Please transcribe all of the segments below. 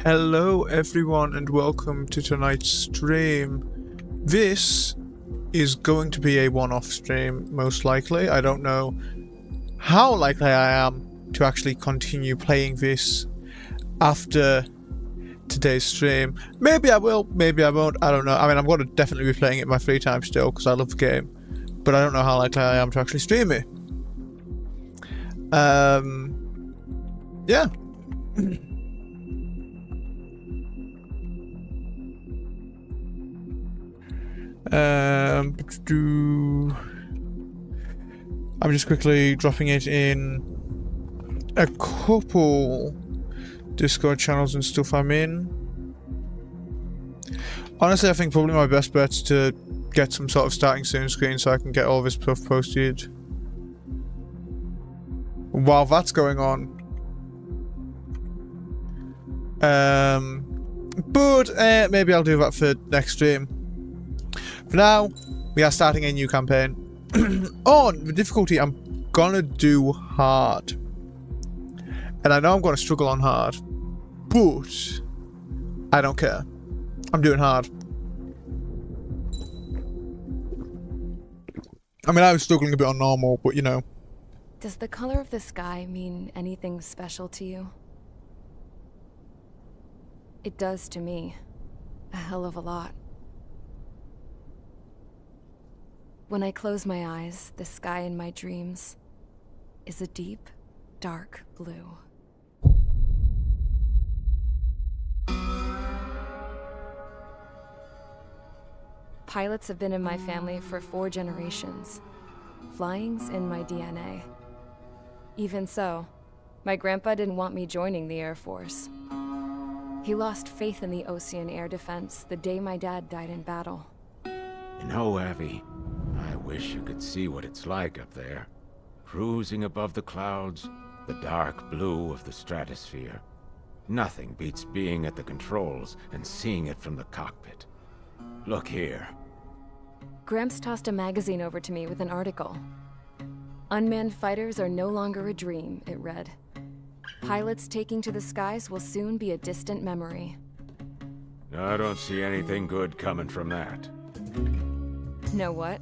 Hello everyone and welcome to tonight's stream. This is going to be a one-off stream, most likely. I don't know how likely I am to actually continue playing this after today's stream. Maybe I will, maybe I won't, I don't know. I mean, I'm going to definitely be playing it in my free time still because I love the game. But I don't know how likely I am to actually stream it. Yeah. I'm just quickly dropping it in a couple Discord channels and stuff I'm in. Honestly, I think probably my best bet's to get some sort of starting soon screen so I can get all this stuff posted. While that's going on. But maybe I'll do that for next stream. For now, we are starting a new campaign. On the difficulty, I'm gonna do hard. And I know I'm gonna struggle on hard. But I don't care. I'm doing hard. I mean, I was struggling a bit on normal, but you know. Does the color of the sky mean anything special to you? It does to me. A hell of a lot. When I close my eyes, the sky in my dreams is a deep, dark blue. Pilots have been in my family for 4 generations. Flying's in my DNA. Even so, my grandpa didn't want me joining the Air Force. He lost faith in the Ocean Air Defense the day my dad died in battle. You know, Abby, I wish you could see what it's like up there. Cruising above the clouds, the dark blue of the stratosphere. Nothing beats being at the controls and seeing it from the cockpit. Look here. Gramps tossed a magazine over to me with an article. Unmanned fighters are no longer a dream, it read. Pilots taking to the skies will soon be a distant memory. I don't see anything good coming from that. Know what?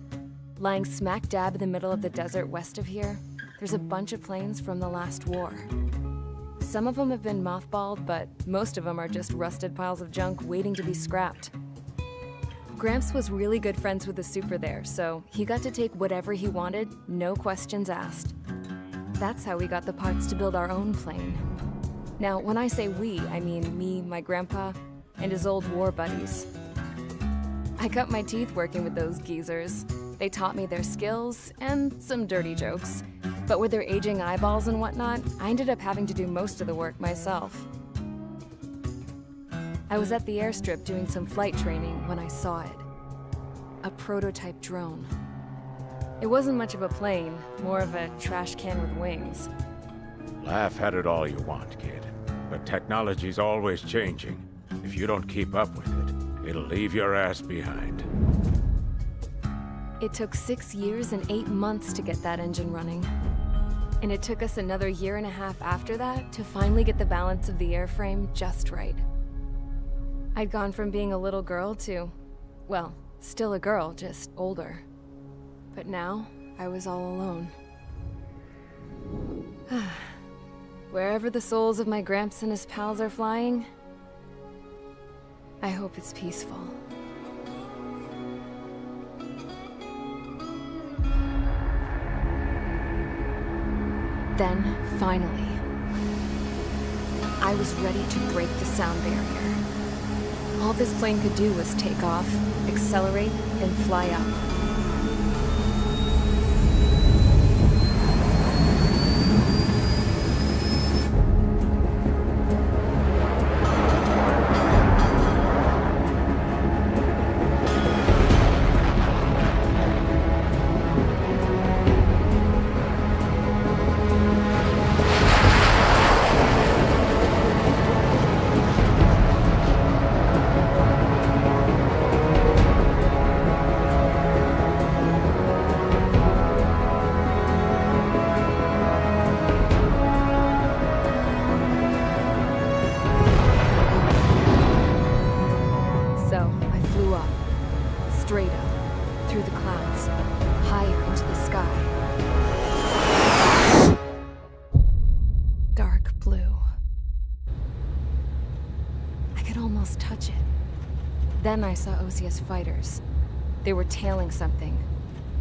Lying smack dab in the middle of the desert west of here, there's a bunch of planes from the last war. Some of them have been mothballed, but most of them are just rusted piles of junk waiting to be scrapped. Gramps was really good friends with the super there, so he got to take whatever he wanted, no questions asked. That's how we got the parts to build our own plane. Now, when I say we, I mean me, my grandpa, and his old war buddies. I cut my teeth working with those geezers. They taught me their skills, and some dirty jokes. But with their aging eyeballs and whatnot, I ended up having to do most of the work myself. I was at the airstrip doing some flight training when I saw it. A prototype drone. It wasn't much of a plane, more of a trash can with wings. Laugh at it all you want, kid. But technology's always changing. If you don't keep up with it, it'll leave your ass behind. It took 6 years and 8 months to get that engine running. And it took us another 1.5 years after that to finally get the balance of the airframe just right. I'd gone from being a little girl to, well, still a girl, just older. But now, I was all alone. Wherever the souls of my Gramps and his pals are flying, I hope it's peaceful. Then, finally, I was ready to break the sound barrier. All this plane could do was take off, accelerate, and fly up. almost touch it. Then I saw Osius fighters. They were tailing something.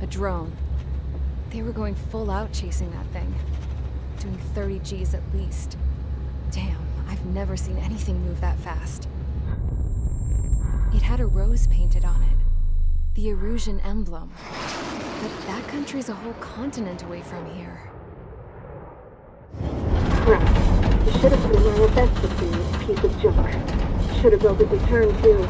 A drone. They were going full out chasing that thing. Doing 30 Gs at least. Damn, I've never seen anything move that fast. It had a rose painted on it. The Erusian emblem. But that country's a whole continent away from here. Crap. You should have been wearing a vest with you, piece of junk. Should have built a return too.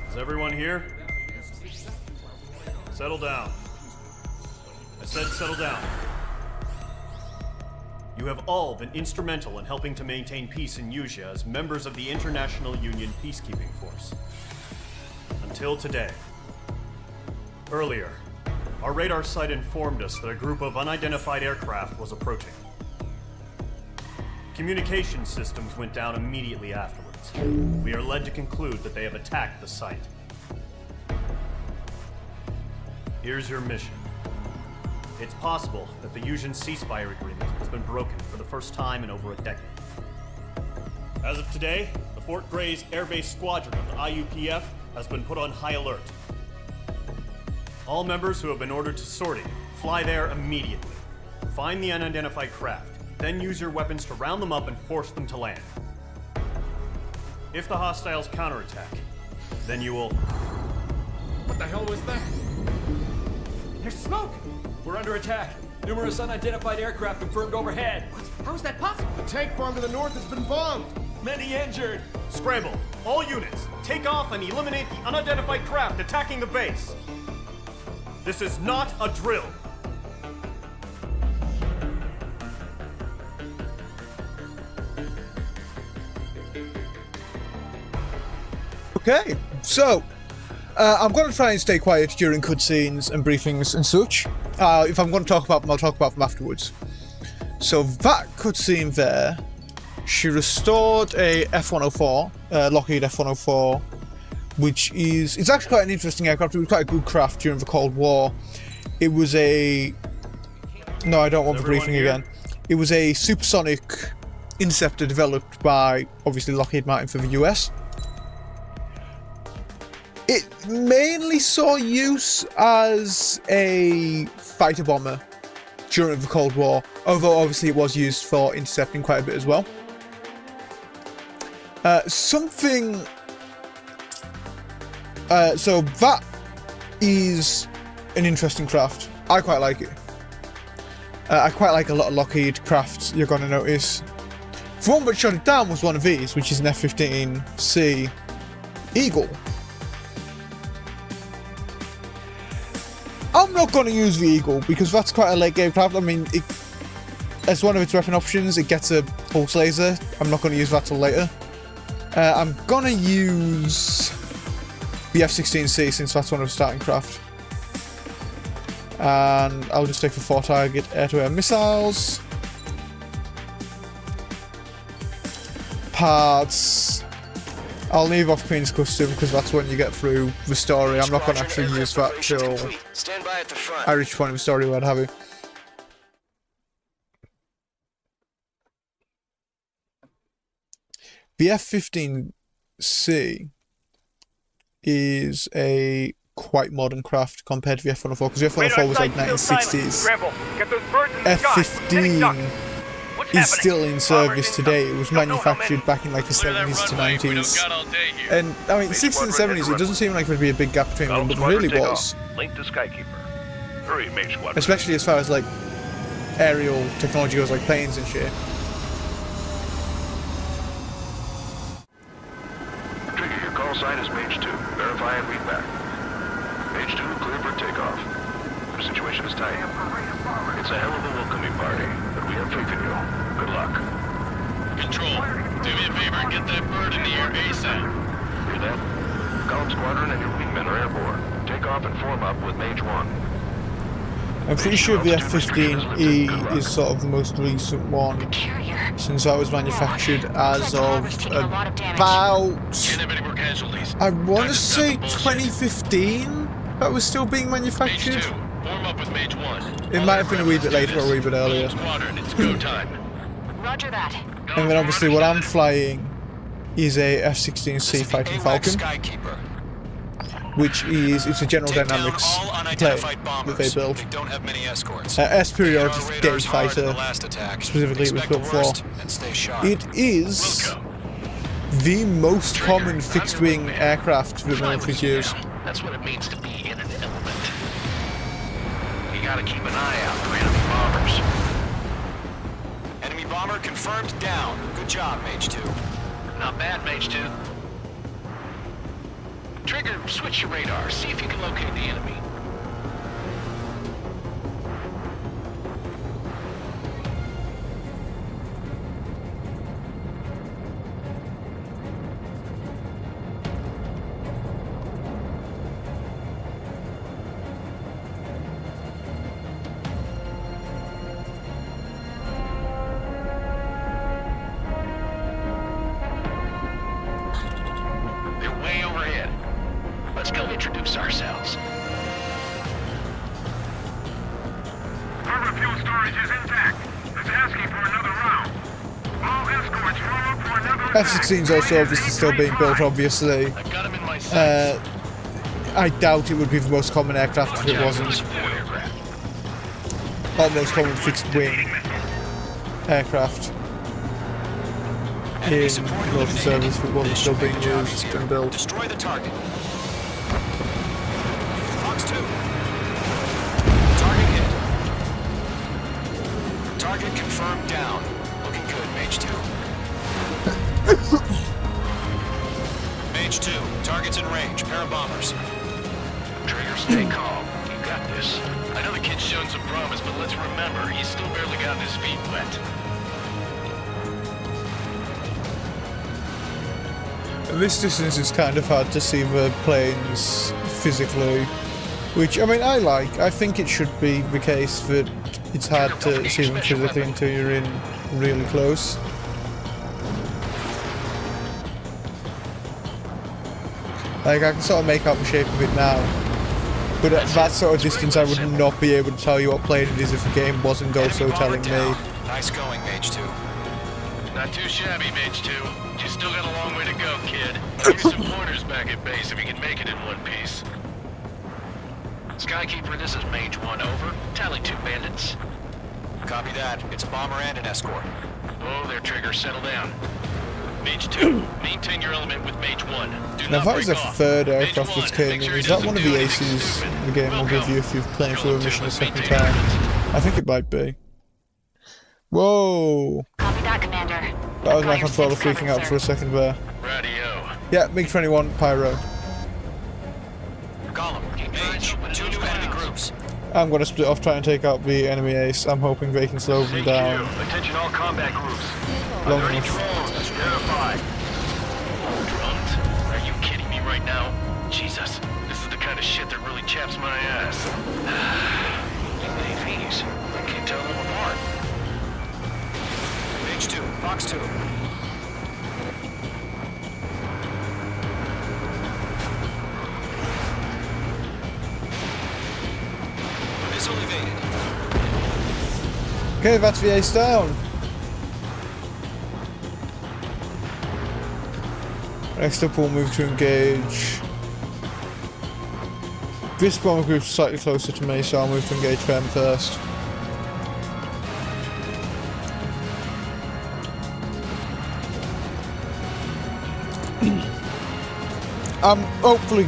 Is everyone here? Settle down. I said settle down. You have all been instrumental in helping to maintain peace in Usea as members of the International Union Peacekeeping Force. Until today. Earlier, our radar site informed us that a group of unidentified aircraft was approaching. Communication systems went down immediately afterwards. We are led to conclude that they have attacked the site. Here's your mission. It's possible that the Usian ceasefire agreement has been broken for the first time in over a decade. As of today, the Fort Grays Air Base Squadron of the IUPF has been put on high alert. All members who have been ordered to sortie, fly there immediately. Find the unidentified craft, then use your weapons to round them up and force them to land. If the hostiles counterattack, then you will... What the hell was that? There's smoke! We're under attack. Numerous unidentified aircraft confirmed overhead. What? How is that possible? The tank farm to the north has been bombed! Many injured! Scramble! All units, take off and eliminate the unidentified craft attacking the base! This is not a drill! Okay, so I'm going to try and stay quiet during cutscenes and briefings and such. If I'm going to talk about them, I'll talk about them afterwards. So that cutscene there, she restored a F-104, Lockheed F-104, which is, it's actually quite an interesting aircraft. It was quite a good craft during the Cold War. It was a, no, I don't want the briefing again. It was a supersonic interceptor developed by, obviously, Lockheed Martin for the US. It mainly saw use as a fighter bomber during the Cold War, although obviously it was used for intercepting quite a bit as well. So that is an interesting craft. I quite like it. I quite like a lot of Lockheed crafts, you're going to notice. The one that shot it down was one of these, which is an F-15C Eagle. I'm not going to use the Eagle because that's quite a late game craft. I mean, as one of its weapon options, it gets a pulse laser. I'm not going to use that till later. I'm going to use the F-16C since that's one of the starting craft. And I'll just take the 4 target air-to-air missiles. Parts. I'll leave off Queen's Custom because that's when you get through the story. I'm not going to actually use that till I reach the point of the story where I'd have it. The F-15C is a quite modern craft compared to the F-104 because the F-104 was like 1960s. F-15 is still in service today. It was manufactured back in like the 70s to 90s. And I mean, 60s and 70s, it doesn't seem like there'd be a big gap between them, but it really was. Link to Skykeeper. Hurry, Mage Squadron. Especially as far as like aerial technology goes, like planes and shit. Trigger, your call sign is Mage 2. Verify and read back. Mage 2, clear for takeoff. The situation is tight. It's a hell of a welcoming party, but we have faith in you. Good luck. Control, do me a favor and get that bird in the air ASAP. Hear that? Column Squadron and your wingmen are airborne. Take off and form up with Mage 1. I'm pretty sure the F-15E is sort of the most recent one, since that was manufactured as of about, I want to say 2015, that was still being manufactured. Form up with Mage 1. It might have been a wee bit later or a wee bit earlier. Squadron, it's go time. Roger that. And then obviously what I'm flying is a F-16C Fighting Falcon, Skykeeper. which is, it's a General Take down Dynamics all plane unidentified that bombers. they built. They don't have many escorts. S-Superiority Hit our Gay radars hard in Fighter, the last attack. specifically it was Expect built the for. worst and stay sharp. It is the most common fixed-wing aircraft that militaries use. That's what it means to be in an element. You gotta keep an eye out for enemy bombers. Enemy bomber confirmed down. Good job, Mage 2. Not bad, Mage 2. Trigger, switch your radar. See if you can locate the enemy. They're way overhead. Let's go introduce ourselves. Harbor fuel storage is intact. It's asking for another round. All escorts roll up for another F-16's also obviously still being built, obviously. I've got him in my sights. I doubt it would be the most common aircraft if it wasn't. Aircraft. Or most common fixed-wing aircraft in military service if it wasn't still being used and built. Destroy the target. Fox 2. Target hit. Target confirmed down. Looking good, Mage 2. Mage 2. Target's in range. Pair of bombers. Trigger, stay calm. You got this. I know the kid's shown some promise, but let's remember, he's still barely gotten his feet wet. At this distance it's kind of hard to see the planes physically, which, I mean, I like. I think it should be the case that it's hard to see them physically until you're in really close. Like, I can sort of make out the shape of it now, but at that sort of distance I would not be able to tell you what plane it is if the game wasn't also Enemy bomber telling me. down. Nice going, Mage 2. Not too shabby, Mage 2. You still got a long way to go, kid. I'll give you some pointers back at base if you can make it in one piece. Skykeeper, this is Mage 1, over. Tally 2 bandits. Copy that. It's a bomber and an escort. Oh, their Trigger, settle down. Mage 2, maintain your element with Mage 1. Do Now not that is break a off. third Mage aircraft that's 1, came make in. sure he Is that doesn't one of do the anything aces stupid. the game will give you if you're playing through a mission a second time? I think it might be. Whoa! Copy that, Commander. That was my Got your controller six covered, freaking out sir. for a second there. Radio. Yeah, MiG-21 Pyro. Gollum, Mage, 2 new enemy groups. I'm gonna split off, try and take out the enemy ace. I'm hoping they can slow them down Attention all combat groups. long Are there any enough. drones? Verify. Drones? Are you kidding me right now? Jesus, this is the kind of shit that really chaps my ass. UAVs. I can't tell them apart. Mage 2, Fox 2. Missile evaded. Okay, that's the ace down. Next up we'll move to engage. This bomber group's slightly closer to me, so I'll move to engage them first. I'm hopefully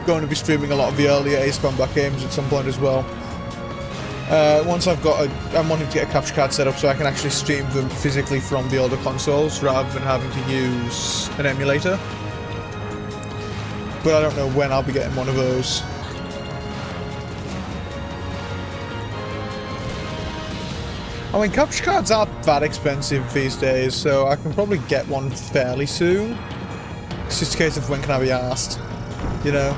going to be streaming a lot of the earlier Ace Combat games at some point as well. Once I've got I'm wanting to get a capture card set up so I can actually stream them physically from the older consoles rather than having to use an emulator. But I don't know when I'll be getting one of those. I mean, capture cards aren't that expensive these days, so I can probably get one fairly soon. It's just a case of when can I be asked, you know?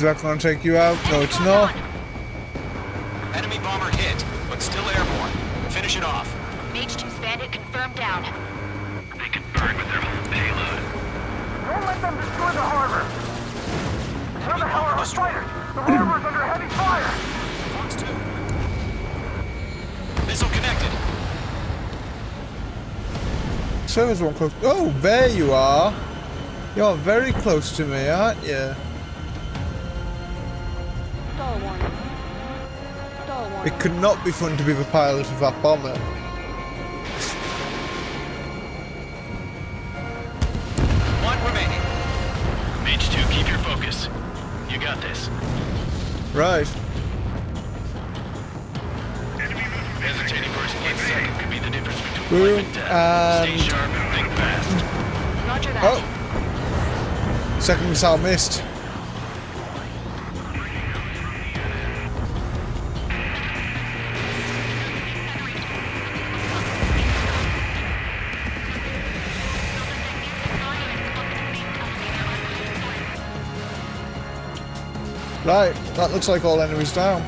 Is that going to take you out? No, it's not. Enemy bomber hit, but still airborne. Finish it off. Mage 2's bandit confirmed down. They can burn with their whole payload. Don't let them destroy the harbor. Where the hell are our fighters? The harbor's under heavy fire. Fox 2. Missile connected. So there's one close. Oh, there you are. You're very close to me, aren't you? It could not be fun to be the pilot of that bomber. One remaining. Mage 2, keep your focus. You got this. Right. Hesitating for a split second could be the difference between Boom, life and death. Stay and... sharp and think fast. Roger that. Oh! Second missile missed. Right, that looks like all enemies down.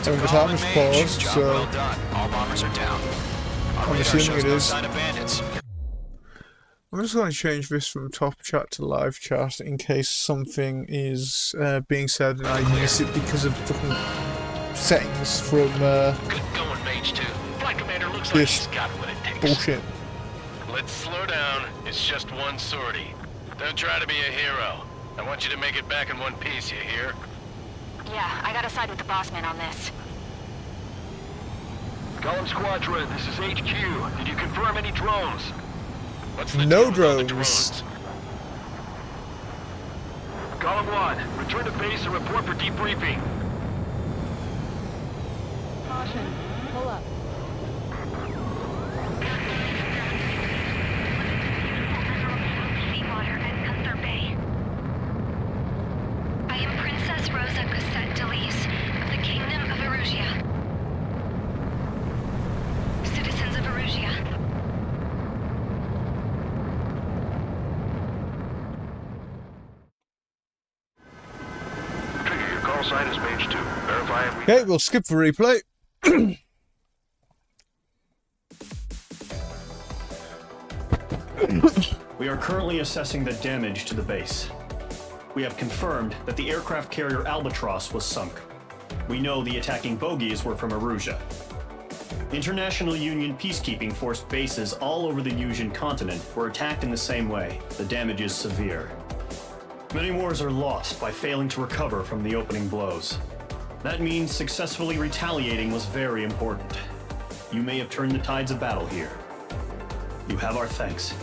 So the time is paused, Job so well done. All bombers are down. Our I'm radar assuming shows it no is. sign of bandits. I'm just going to change this from top chat to live chat in case something is being said and I miss it because of fucking settings from Good going, Mage 2. Flight Commander looks like this he's got what it takes. bullshit. Let's slow down. It's just one sortie. Don't try to be a hero. I want you to make it back in one piece, you hear? Yeah, I gotta side with the boss man on this. Golem Squadron, this is HQ. Did you confirm any drones? What's the No deal with all the drones. Golem 1, return to base and report for debriefing. Caution. Pull up. Seawater at Gunther Bay. I am Princess Rosa Cosette Delise of the Kingdom of Erusia. Citizens of Erusia. Trigger, your call sign is Mage 2. Verify and Okay, we'll skip the replay. We are currently assessing the damage to the base. We have confirmed that the aircraft carrier Albatross was sunk. We know the attacking bogies were from Erusia. International Union peacekeeping force bases all over the Yusian continent were attacked in the same way. The damage is severe. Many wars are lost by failing to recover from the opening blows. That means successfully retaliating was very important. You may have turned the tides of battle here. You have our thanks.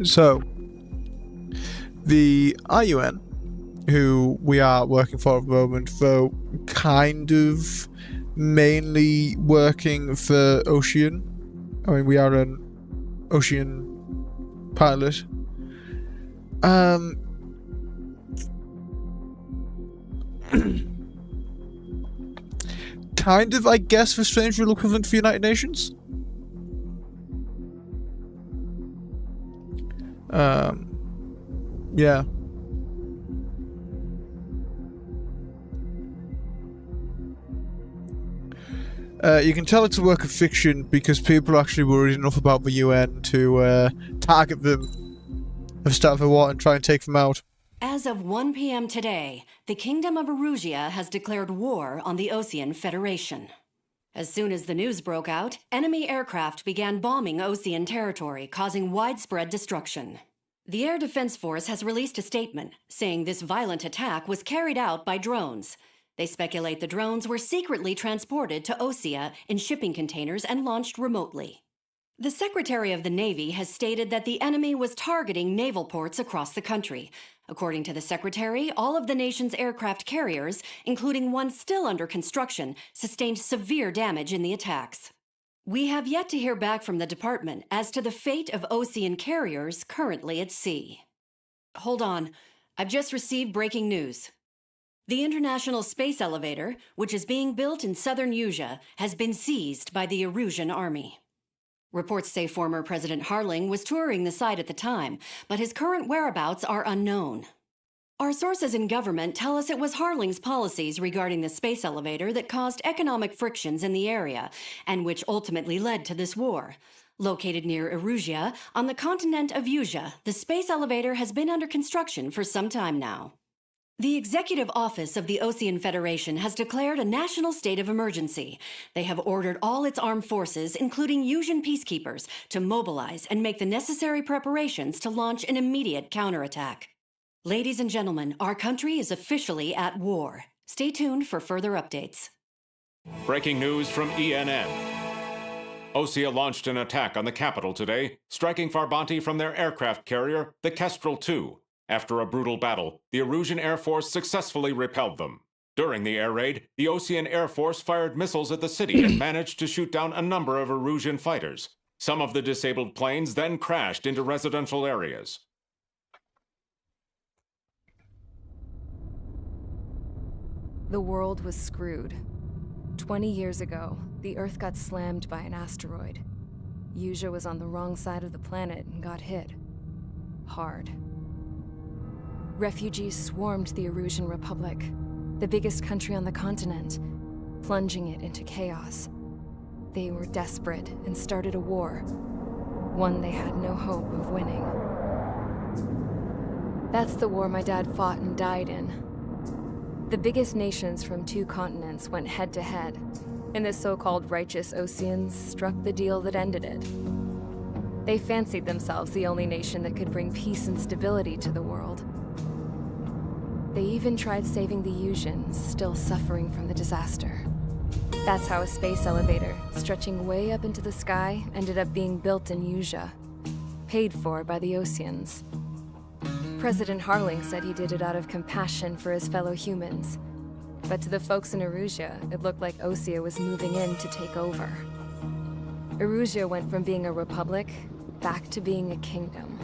So, the IUN, who we are working for at the moment, though kind of mainly working for Ocean. I mean, we are an Ocean pilot. Kind of, I guess, the strange real equivalent for United Nations. Yeah. You can tell it's a work of fiction because people are actually worried enough about the UN to target them at the start of the war and try and take them out. As of 1 p.m. today, the Kingdom of Erusia has declared war on the Osean Federation. As soon as the news broke out, enemy aircraft began bombing Osean territory, causing widespread destruction. The Air Defense Force has released a statement saying this violent attack was carried out by drones. They speculate the drones were secretly transported to Osea in shipping containers and launched remotely. The Secretary of the Navy has stated that the enemy was targeting naval ports across the country. According to the Secretary, all of the nation's aircraft carriers, including one still under construction, sustained severe damage in the attacks. We have yet to hear back from the department as to the fate of Osean carriers currently at sea. hold on. I've just received breaking news. The International Space Elevator, which is being built in southern Usea, has been seized by the Erusian army. Reports say former President Harling was touring the site at the time, but his current whereabouts are unknown. Our sources in government tell us it was Harling's policies regarding the space elevator that caused economic frictions in the area, and which ultimately led to this war. Located near Erusea, on the continent of Usea, the space elevator has been under construction for some time now. The Executive Office of the Osean Federation has declared a national state of emergency. They have ordered all its armed forces, including Usian peacekeepers, to mobilize and make the necessary preparations to launch an immediate counterattack. Ladies and gentlemen, our country is officially at war. Stay tuned for further updates. Breaking news from ENN. Osea launched an attack on the capital today, striking Farbanti from their aircraft carrier, the Kestrel II. After a brutal battle, the Erusian Air Force successfully repelled them. During the air raid, the Osean Air Force fired missiles at the city and managed to shoot down a number of Erusian fighters. Some of the disabled planes then crashed into residential areas. The world was screwed. 20 years ago, the Earth got slammed by an asteroid. Usea was on the wrong side of the planet and got hit. Hard. Refugees swarmed the Erusian Republic, the biggest country on the continent, plunging it into chaos. They were desperate and started a war, one they had no hope of winning. That's the war my dad fought and died in. The biggest nations from 2 continents went head-to-head, and the so-called righteous Oseans struck the deal that ended it. They fancied themselves the only nation that could bring peace and stability to the world. They even tried saving the Usians, still suffering from the disaster. That's how a space elevator, stretching way up into the sky, ended up being built in Usea, paid for by the Oseans. President Harling said he did it out of compassion for his fellow humans. But to the folks in Erusea, it looked like Osea was moving in to take over. Erusea went from being a republic back to being a kingdom.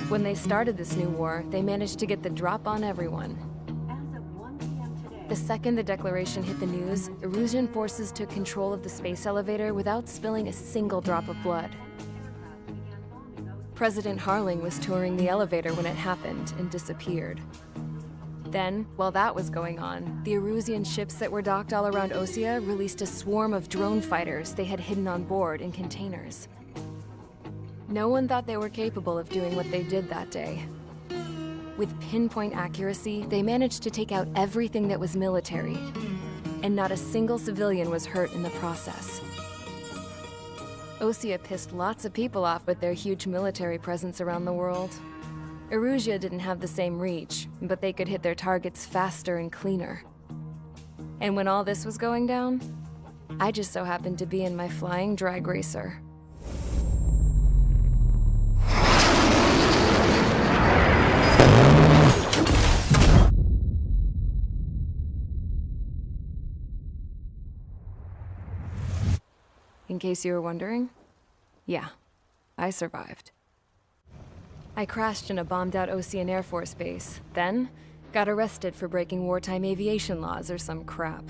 When they started this new war, they managed to get the drop on everyone. The second the declaration hit the news, Erusian forces took control of the space elevator without spilling a single drop of blood. President Harling was touring the elevator when it happened and disappeared. Then, while that was going on, the Erusian ships that were docked all around Osea released a swarm of drone fighters they had hidden on board in containers. No one thought they were capable of doing what they did that day. With pinpoint accuracy, they managed to take out everything that was military, and not a single civilian was hurt in the process. Osea pissed lots of people off with their huge military presence around the world. Erusea didn't have the same reach, but they could hit their targets faster and cleaner. And when all this was going down, I just so happened to be in my flying drag racer. In case you were wondering, yeah, I survived. I crashed in a bombed-out Osean Air Force base, then got arrested for breaking wartime aviation laws or some crap.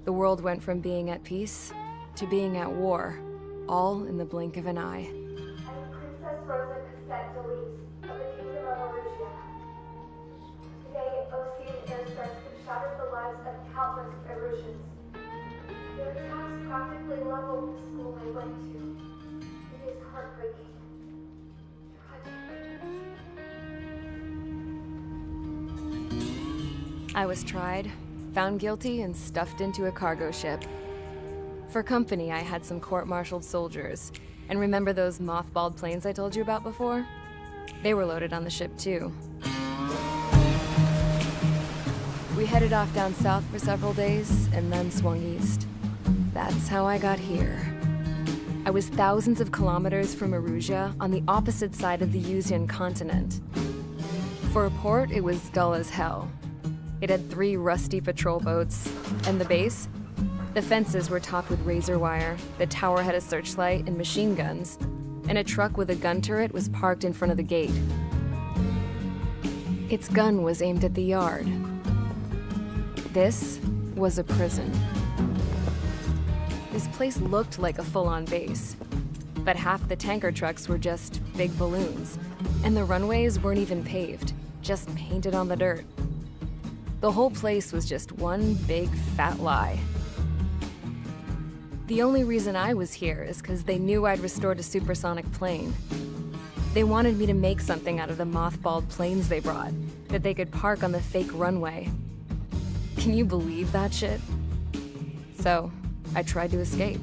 The world went from being at peace to being at war, all in the blink of an eye. I'm Princess Rosa Cassette Delise of the Kingdom of Erusea. Today, Osean airstrikes have shattered the lives of countless Erusians. Their attacks practically leveled the school I went to. It is heartbreaking. I was tried, found guilty, and stuffed into a cargo ship. For company, I had some court-martialed soldiers. And remember those mothballed planes I told you about before? They were loaded on the ship, too. We headed off down south for several days, and then swung east. That's how I got here. I was thousands of kilometers from Erusea, on the opposite side of the Usian continent. For a port, it was dull as hell. It had 3 rusty patrol boats. And the base? The fences were topped with razor wire, the tower had a searchlight and machine guns, and a truck with a gun turret was parked in front of the gate. Its gun was aimed at the yard. This was a prison. This place looked like a full-on base, but half the tanker trucks were just big balloons, and the runways weren't even paved, just painted on the dirt. The whole place was just one big fat lie. The only reason I was here is because they knew I'd restored a supersonic plane. They wanted me to make something out of the mothballed planes they brought, that they could park on the fake runway. Can you believe that shit? So, I tried to escape.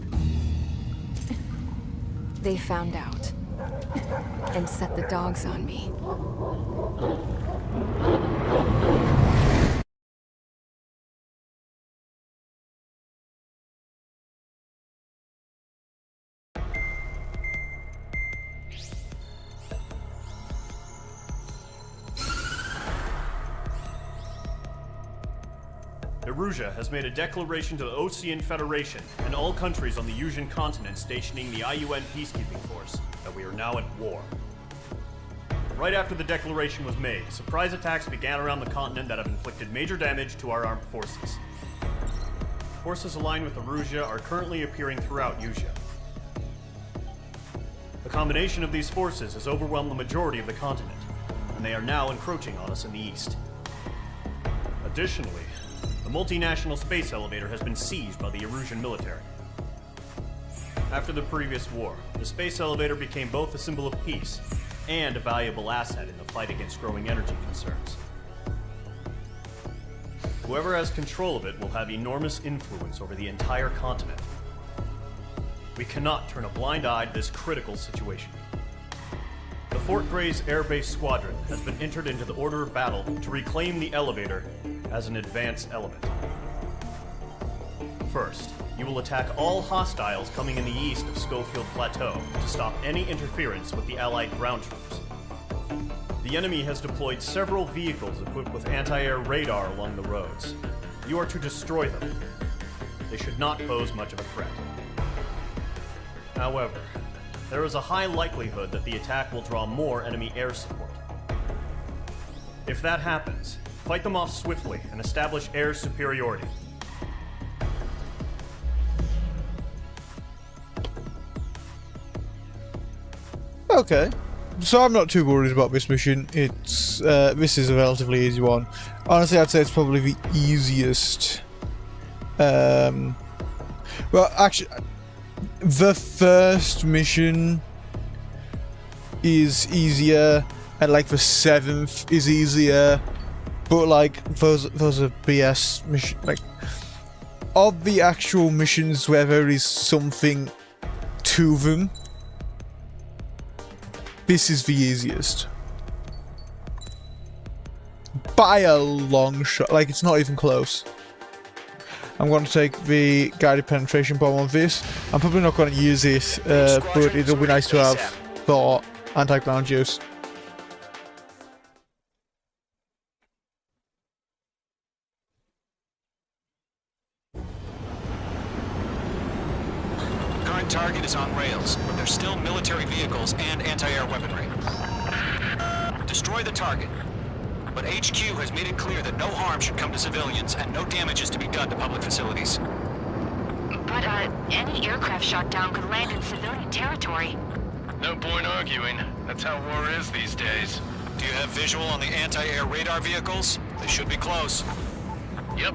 They found out, and set the dogs on me. Erusia has made a declaration to the Osean Federation and all countries on the Yusian continent stationing the IUN peacekeeping force that we are now at war. Right after the declaration was made, surprise attacks began around the continent that have inflicted major damage to our armed forces. Forces aligned with Erusia are currently appearing throughout Yusia. The combination of these forces has overwhelmed the majority of the continent, and they are now encroaching on us in the east. Additionally, the multinational space elevator has been seized by the Erusian military. After the previous war, the space elevator became both a symbol of peace and a valuable asset in the fight against growing energy concerns. Whoever has control of it will have enormous influence over the entire continent. We cannot turn a blind eye to this critical situation. The Fort Gray's Air Base Squadron has been entered into the order of battle to reclaim the elevator as an advanced element. First, you will attack all hostiles coming in the east of Schofield Plateau to stop any interference with the Allied ground troops. The enemy has deployed several vehicles equipped with anti-air radar along the roads. You are to destroy them. They should not pose much of a threat. However, there is a high likelihood that the attack will draw more enemy air support. If that happens, fight them off swiftly and establish air superiority. Okay, so I'm not too worried about this mission. It's this is a relatively easy one. Honestly, I'd say it's probably the easiest. Well, actually, the first mission is easier, and like the 7th is easier. But like those are BS mission. Like of the actual missions where there is something to them, this is the easiest by a long shot. Like it's not even close. I'm going to take the guided penetration bomb on this. I'm probably not going to use it, but it'll be nice to have for anti-ground use. Current target is on rails, but there's still military vehicles and anti-air weaponry. Destroy the target. But HQ has made it clear that no harm should come to civilians and no damage is to be done to public facilities. But, any aircraft shot down could land in civilian territory. No point arguing. That's how war is these days. Do you have visual on the anti-air radar vehicles? They should be close. Yep.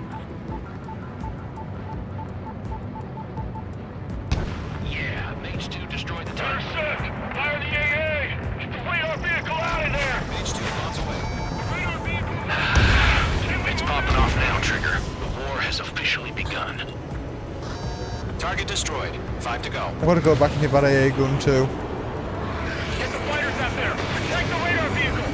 Yeah, Mage 2 destroyed the target. Intercept! Fire the AA! Get the radar vehicle out of there! Mage 2 miles away. It's popping off now, Trigger. The war has officially begun. Target destroyed. 5 to go. I'm going to go back and hit that AA gun too. Get the fighters out there! Protect the radar vehicle!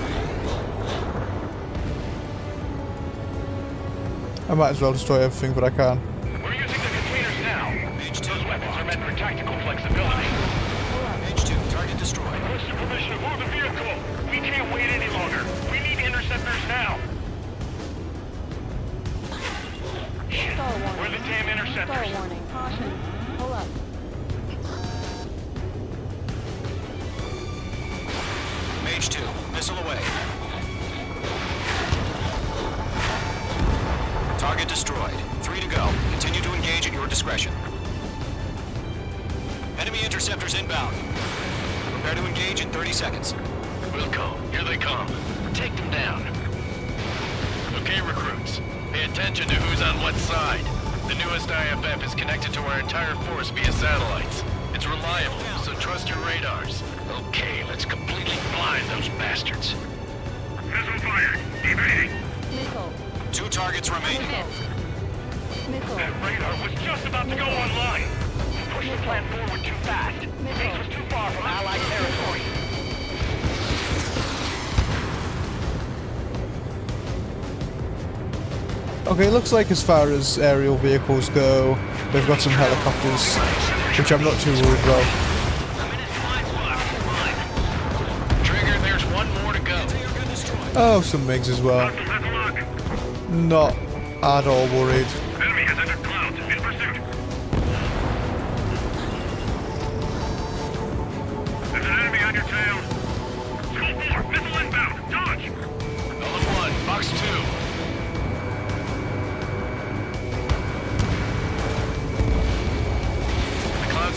I might as well destroy everything that I can. We're using the containers now. Mage 2. Those weapons are meant for tactical flexibility. Mage 2, target destroyed. Where's the permission to move the vehicle? We can't wait any longer. We need interceptors now. Shit. Where are the damn interceptors? Warning. Caution. Pull up. Mage 2, missile away. Target destroyed. 3 to go. Continue to engage at your discretion. Enemy interceptors inbound. Prepare to engage in 30 seconds. Wilco, here they come. Take them down. Okay, recruits. Pay attention to who's on what side. The newest IFF is connected to our entire force via satellites. It's reliable, so trust your radars. Okay, let's completely blind those bastards. Missile fired. Evading. Missile. 2 targets remaining. Missile. That radar was just about to go online. Push the plan forward too fast. Base was too far from Allied territory. Okay, looks like as far as aerial vehicles go, they've got some helicopters, which I'm not too worried about. Trigger, there's one more to go. Oh, some MiGs as well. Not at all worried. Enemy has entered clouds. In pursuit. There's an enemy on your tail. Skull 4, missile inbound. Dodge. Element 1, Box 2.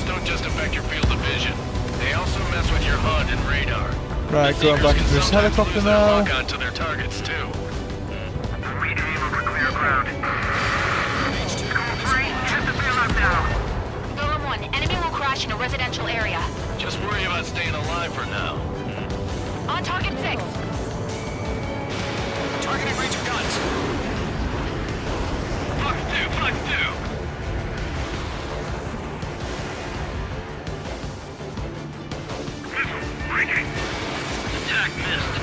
Don't just affect your field of vision. They also mess with your HUD and radar. Right, going back into this helicopter now. Lock onto their targets too. Reading over clear ground. Skull 3, get the payload now. Golem 1, enemy will crash in a residential area. Just worry about staying alive for now. On target 6. Targeting range of guns. Fox 2, Fox 2. Attack missed.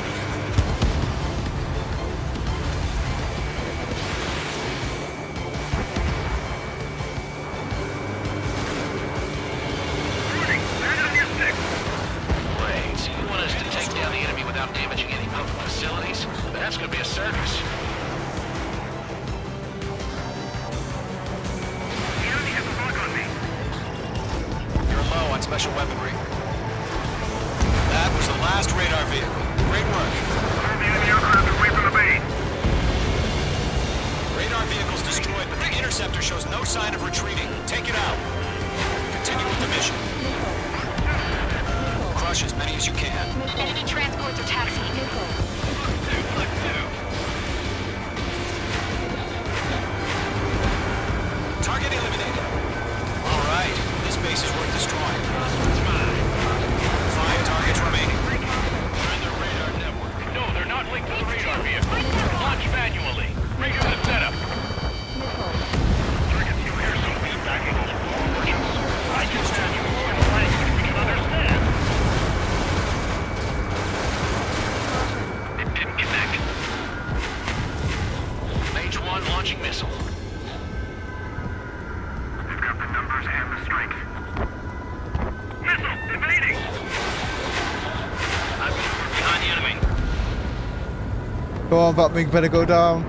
Wait, so you want us to take down the enemy without damaging any public facilities? That's gonna be a circus. The enemy has a bug on me. You're low on special weaponry. That was the last radar vehicle. Great work. Clear the enemy aircraft away from the base. Radar vehicle's destroyed, but the interceptor shows no sign of retreating. Take it out. Continue with the mission. Crush as many as you can. Enemy transports are taxiing. Target eliminated. All right, this base is worth destroying. 5 targets remaining. They're in the radar network. No, they're not linked to the radar vehicle. Launch manually. Redo the setup. Targets, you hear some feedback in those forwards. I can stand you in a language we can understand. It didn't connect. Mage 1 launching missile. They've got the numbers and the strength. Missile, evading! I'm behind the enemy. Go on, that MiG better go down.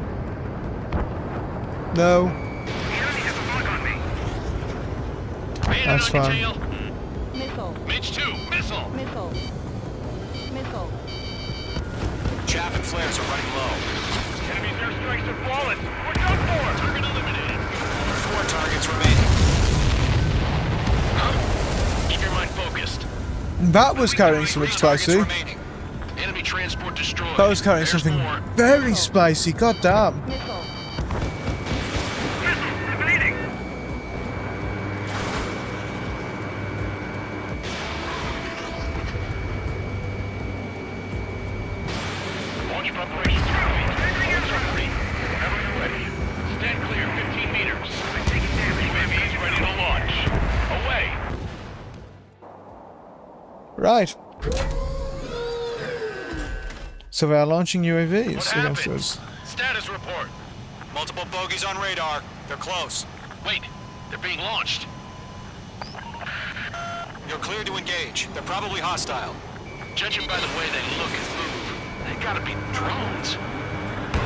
No. The enemy has a bug on me. That's on your fine. tail. Missile. Mage 2, missile. Missile. Missile. Chaff and flares are running low. Enemy's airstrikes are flawless. We're done for! Target eliminated. 4 targets remaining. Huh? Keep your mind focused. That was carrying something 3 targets spicy. remaining. Enemy transport destroyed. That was carrying There's something more. very spicy. God damn. Missile. Missile, evading! Launch preparations complete. Launch on 3. Whenever you're ready. Stand clear 15 meters. UAVs ready to launch. Away. Right. So they are launching What UAVs against happened? us. Status report. Multiple bogies on radar. They're close. Wait, they're being launched. You're cleared to engage. They're probably hostile. Judging by the way they look and move, they gotta be drones.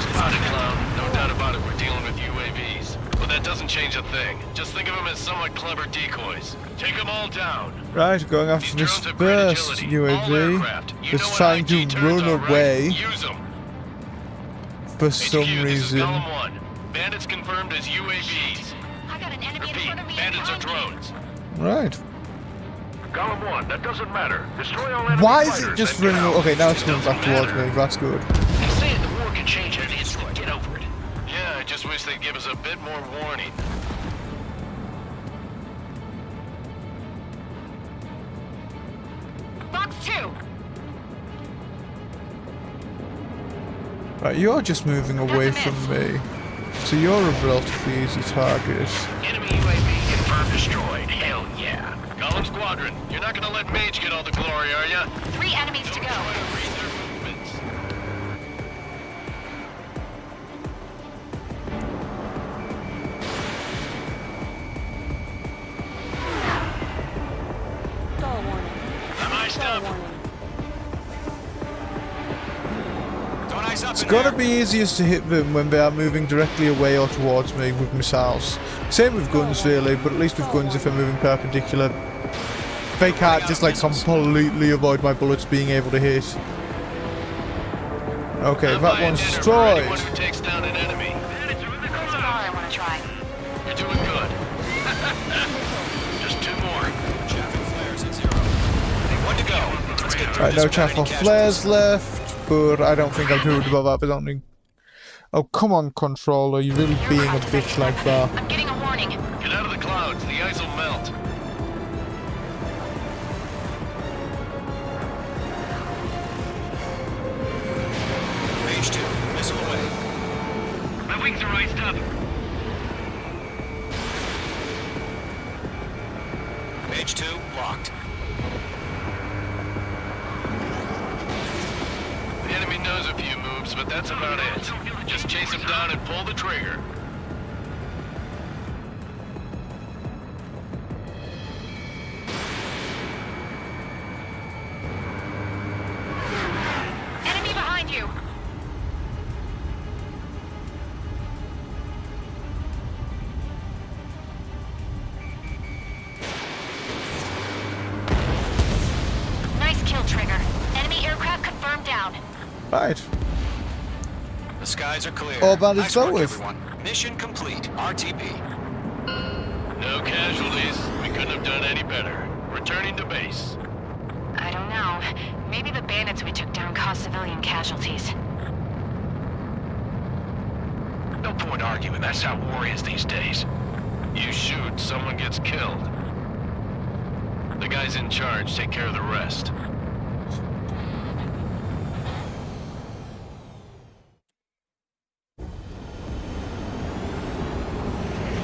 Spotted clown, no doubt about it, we're dealing with UAVs. But that doesn't change a thing. Just think of them as somewhat clever decoys. Take them all down. Right, going after this first UAV. It's trying to run away Use them. for some HQ, this is reason. Golem 1. Bandits confirmed as UAVs. I got an enemy in Repeat, front of me. bandits are behind me. drones. Right. Column 1, that doesn't matter. Destroy all enemy Why is fighters it just and get running? out. Okay, now it's coming It back doesn't towards me. matter. That's good. They say the war can change in an instant. Get over it. Yeah, I just wish they'd give us a bit more warning. Box 2. Right, you're just moving away from me. So you're a relatively easy target. Enemy UAV confirmed destroyed. Hell yeah. Golem Squadron, you're not gonna let Mage get all the glory, are ya? 3 enemies to go. Read their movements. Stall warning. Stall warning. Don't eyes up It's in gotta there. be easiest to hit them when they are moving directly away or towards me with missiles. Same with guns really, but at least with guns if they're moving perpendicular, they can't just like completely avoid my bullets being able to hit. Okay, that one's destroyed. Anyone who takes down an enemy. There's a bar I want to try. You're doing good. Just 2 more. Chaff and flares at 0. Hey, 1 to go. Let's get through Right, this no without chaff any or casualties. flares left, but I don't think I'm too worried about that. I don't think. Oh, come on, controller, you're really being a bitch like that. I'm getting a warning. Get out of the clouds. The ice will melt. Mage 2, missile away. My wings are iced up. Mage 2, locked. The enemy knows a few moves, but that's about it. Just chase him down and pull the trigger. Enemy behind you. Nice kill, Trigger. Enemy aircraft confirmed down. Right. The skies are clear. All bad is Nice work, over with. everyone. Mission complete. RTB. No casualties. We couldn't have done any better. Returning to base. I don't know. Maybe the bandits we took down caused civilian casualties. No point arguing. That's how war is these days. You shoot, someone gets killed. The guys in charge take care of the rest.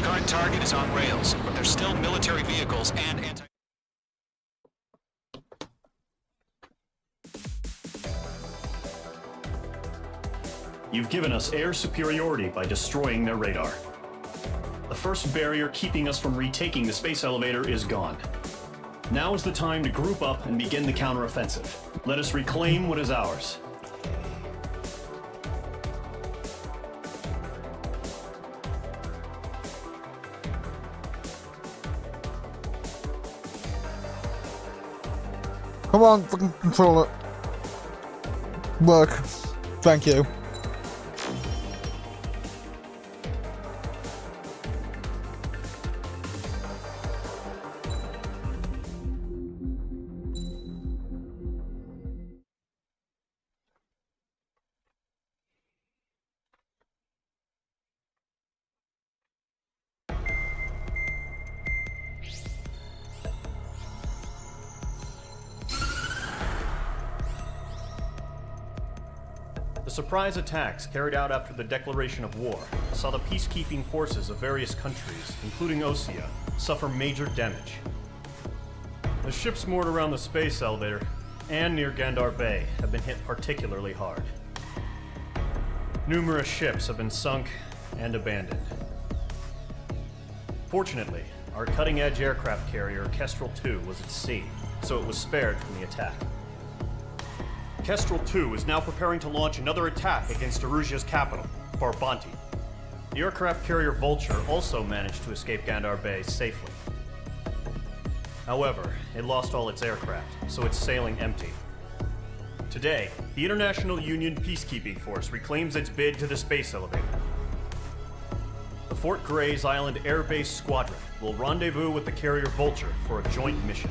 Current target is on rails, but there's still military vehicles and anti... You've given us air superiority by destroying their radar. The first barrier keeping us from retaking the space elevator is gone. Now is the time to group up and begin the counteroffensive. Let us reclaim what is ours. Come on, fucking controller. Work. Thank you. The surprise attacks carried out after the declaration of war saw the peacekeeping forces of various countries, including Osea, suffer major damage. The ships moored around the space elevator and near Gandar Bay have been hit particularly hard. Numerous ships have been sunk and abandoned. Fortunately, our cutting-edge aircraft carrier Kestrel II was at sea, so it was spared from the attack. Kestrel II is now preparing to launch another attack against Erusia's capital, Farbanti. The aircraft carrier Vulture also managed to escape Gandar Bay safely. However, it lost all its aircraft, so it's sailing empty. Today, the International Union Peacekeeping Force reclaims its bid to the space elevator. Fort Gray's Island Air Base Squadron will rendezvous with the carrier Vulture for a joint mission.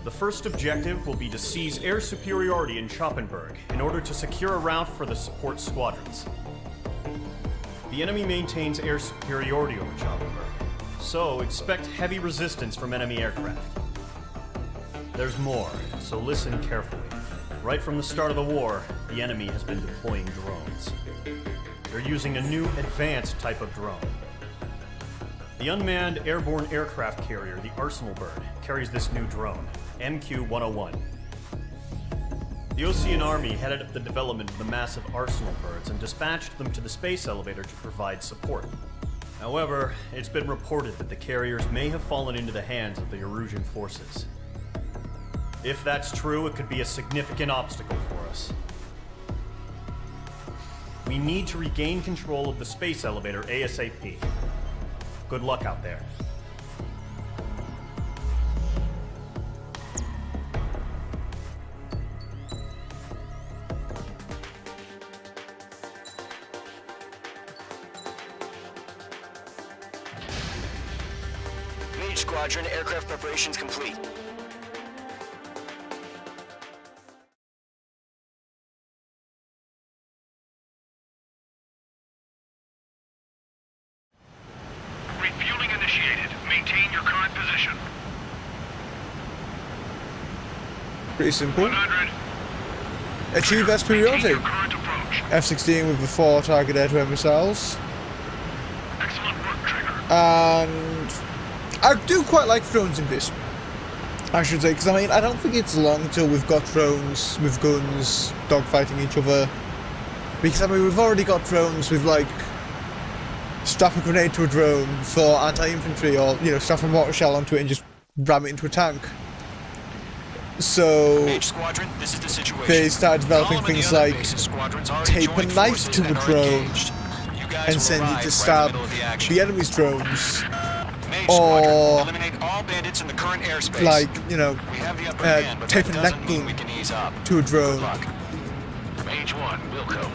The first objective will be to seize air superiority in Schoppenberg in order to secure a route for the support squadrons. The enemy maintains air superiority over Schoppenberg, so expect heavy resistance from enemy aircraft. There's more, so listen carefully. Right from the start of the war, the enemy has been deploying drones. They're using a new advanced type of drone. The unmanned airborne aircraft carrier, the Arsenal Bird, carries this new drone, MQ-101. The Osean Army headed up the development of the massive Arsenal Birds and dispatched them to the space elevator to provide support. However, it's been reported that the carriers may have fallen into the hands of the Erusian forces. If that's true, it could be a significant obstacle for us. We need to regain control of the space elevator ASAP. Good luck out there. Mage Squadron, aircraft preparations complete. Refueling initiated. Maintain your current position. Pretty simple. 100. Achieve that superiority. Your current approach. F-16 with the 4 target air-to-air missiles. Excellent work, Trigger. And I do quite like drones in this, I should say, because I mean, I don't think it's long till we've got drones with guns dogfighting each other. Because I mean, we've already got drones with like strap a grenade to a drone for anti-infantry, or you know, strap a mortar shell onto it and just ram it into a tank. So Mage Squadron, this is the situation. they started developing Column and things the other like bases squadrons already tape a joined knife forces to a and are drone engaged. You guys and will send it arrive to right in stab the middle of the action. the enemy's drones, Mage or Squadron, eliminate all bandits in the current airspace. like, you know, We have the upper hand, but tape that a doesn't neck mean boom we can ease up. to a drone, Good luck. Mage 1, Wilco.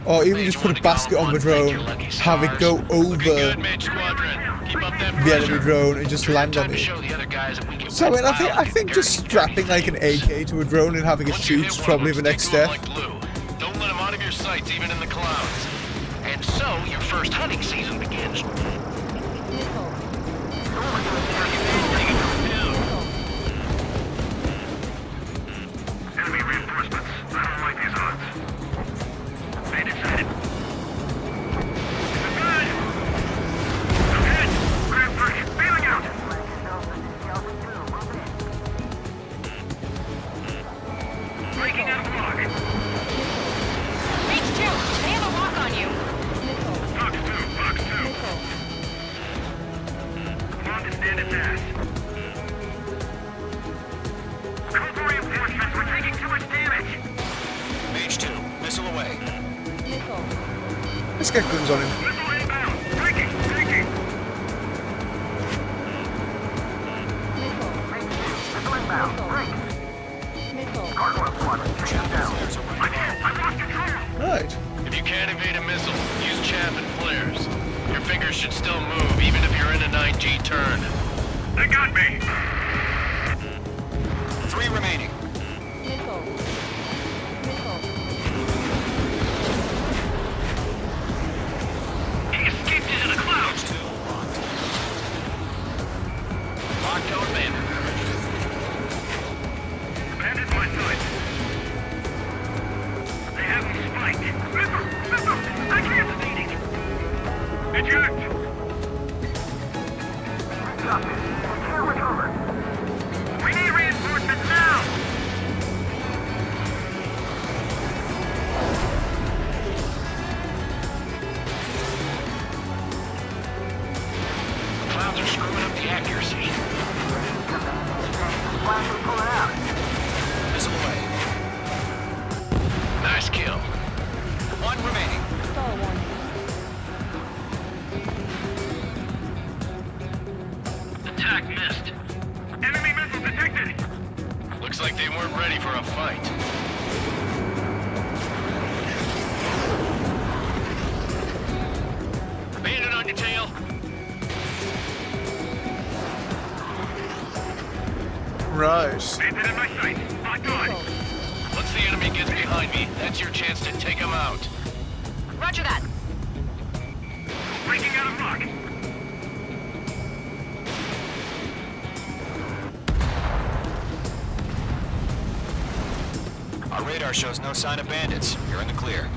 or even just put a basket on the drone, have it go over Good, Mage Squadron. Keep up that the enemy pressure. drone and just land on Time to it. show the other guys that we can So I win mean, wild I think and just dirty. strapping like an AK to a drone and having it Once you hit shoot is one probably of the them, next stick to 'em step. like glue. Don't let them out of your sights, even in the clouds. And so, your first hunting season begins. Enemy reinforcements. I don't like these odds. Made it sighted. Good! Ahead! Grab 3, bailing out! Breaking out of lock. Mage 2, they have a lock on you. Box 2. Come on to stand it fast. Call for reinforcements. We're taking too much damage. Mage 2, missile away. Let's get guns on him. Missile inbound. Breaking. Missile inbound. Break. Gargoyle squadron. Shut down. I've lost control. Right. If you can't evade a missile, use chaff and flares. Your fingers should still move, even if you're in a 9G turn. They got me. 3 remaining. He escaped into the clouds. Lockdown bandit. Bandit my side. They have him spiked. Missile! I can't see it. Eject! Stop it. Can't recover. We need reinforcements now! The clouds are screwing up the accuracy. Flash will pull it out. Missile away. Nice kill. 1 remaining. Attack missed. Enemy missile detected. Looks like they weren't ready for a fight. Right. Once the enemy gets behind me, that's your chance to take him out. Roger that. Breaking out of lock. Our radar shows no sign of bandits. You're in the clear.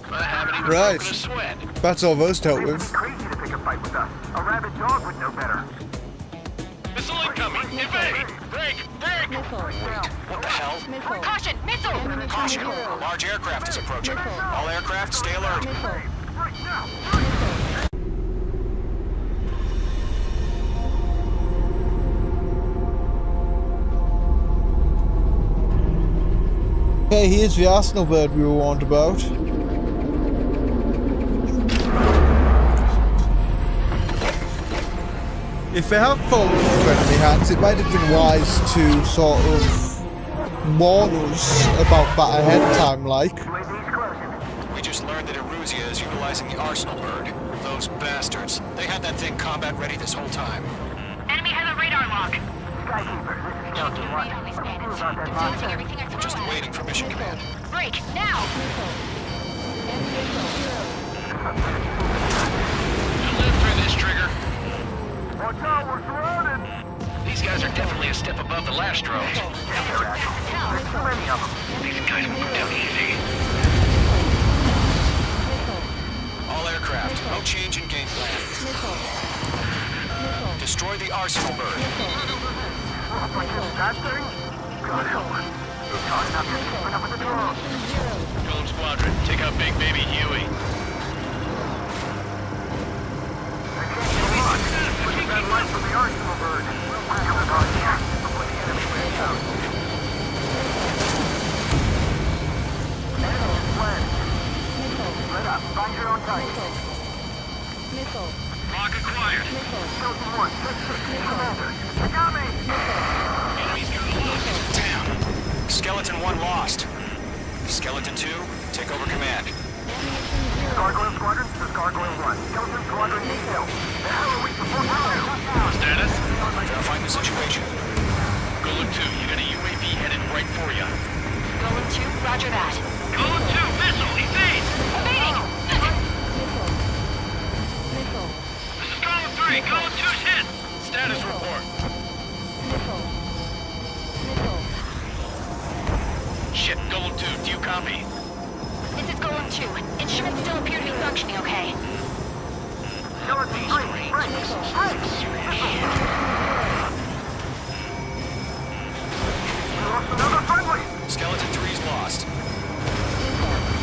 I haven't even Right. broken a sweat. That's all those dealt with. Crazy to pick a fight with us. A rabid dog would know better. Missile incoming! Evade! Break! Break! What the hell? Caution! Missile! Caution! A large aircraft is approaching. All aircraft, stay alert. Okay, here's the Arsenal bird we were warned about. If they have fallen into enemy hands, it might have been wise to sort of warn us about that ahead of time, like. We just learned that Eruzia is utilizing the Arsenal bird. Those bastards. They had that thing combat ready this whole time. Enemy has a radar lock. Just waiting for mission command. Break! Now! You'll live through this, Trigger. Watch out, we're surrounded. These guys are definitely a step above the last drones. Too many of them. These guys will go down easy. All aircraft, no change in game plan. Destroy the Arsenal bird. That thing? God help us. It's hard enough to keep up with the drones. Golem Squadron, take out Big Baby Huey. That light from the Arsenal bird. Before the enemy wears out. Enemy fled. Let up. Find your own target. Lock acquired. Skeleton 1, 6-6, Commander. I got me! Enemy's got a look. Down. Skeleton 1 lost. Skeleton 2, take over command. Gargoyle Squadron, this is Gargoyle 1. Skeleton Squadron needs help. The hell are we supposed to do? Status? Verifying the situation. Golem 2, you got a UAV headed right for you. Golem 2, roger that. Golem 2, missile, evade! Evading! This is Golem 3, Golem 2's hit! Status report. Shit, Golem 2, do you copy? This is Golem 2. Instruments still appear to be functioning okay. Skeleton 3, lost another friendly! Skeleton 3's lost.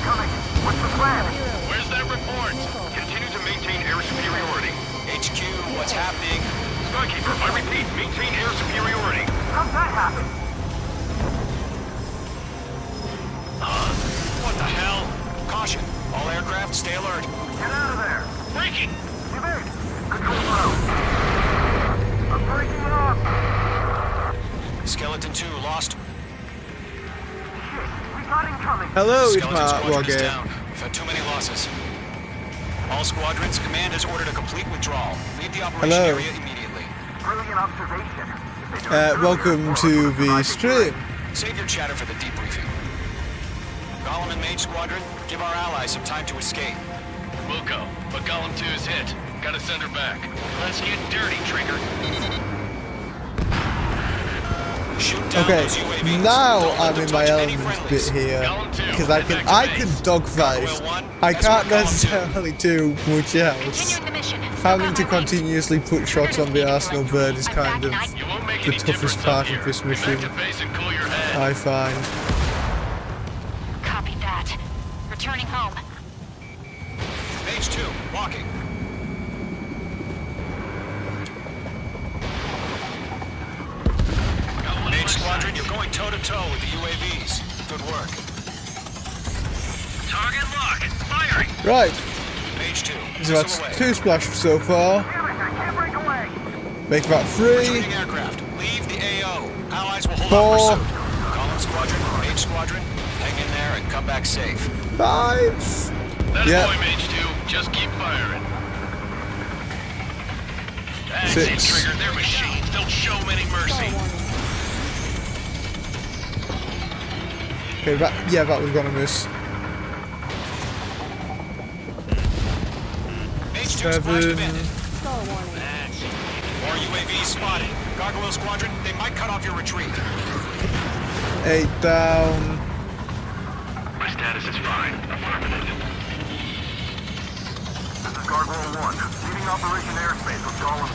Coming. What's the plan? Where's that report? Continue to maintain air superiority. HQ, what's happening? Skykeeper, I repeat, maintain air superiority. How'd that happen? What the hell? Caution. All aircraft, stay alert. Get out of there! Breaking! Evade! Control row! I'm breaking off! Skeleton 2 lost. Shit, we got incoming! Hello, it's Skeleton Mark Squadron is Roger. down. We've had too many losses. All squadrons, command has ordered a complete withdrawal. Leave the operation Hello. area immediately. Brilliant observation. Welcome to the stream. Save your chatter for the debriefing. Golem and Mage Squadron, give our allies some time to escape. We'll go, but Golem 2 is hit. Gotta send her back. Let's get dirty, Trigger. Shoot down Okay, those UAVs. now Don't let I'm them in my touch any element friendlies. bit here Golem 2, because head back to I base. can dogfight. Gargoyle 1, I that's can't where Golem 2. necessarily do much else. Continuing the mission. Having to continuously put shots on the Arsenal bird is kind of You won't make the any toughest difference part up here. of this Get mission, back to base and cool your head. I find. Copy that. Returning home. Mage 2, walking. Mage Squadron, you're going toe-to-toe with the UAVs. Good work. Target lock. Firing. Right, Mage 2, so that's missile away. 2 splash so far. Damn it, I can't break away! Make that 3. Retreating aircraft, leave the AO. Allies will hold 4. off pursuit. Golem Squadron, Mage Squadron, hang in there and come back safe. 5. That Yeah. boy, Mage 2. Just keep firing. mags ain't 6. triggered, they're machines. Don't show them any mercy. Okay, that was gonna miss. H2's flash 7. demanded. Star warning. More UAVs spotted. Gargoyle Squadron, they might cut off your retreat. 8 down. My status is fine. Affirmative. This is Gargoyle 1, leading Operation Airspace with Golem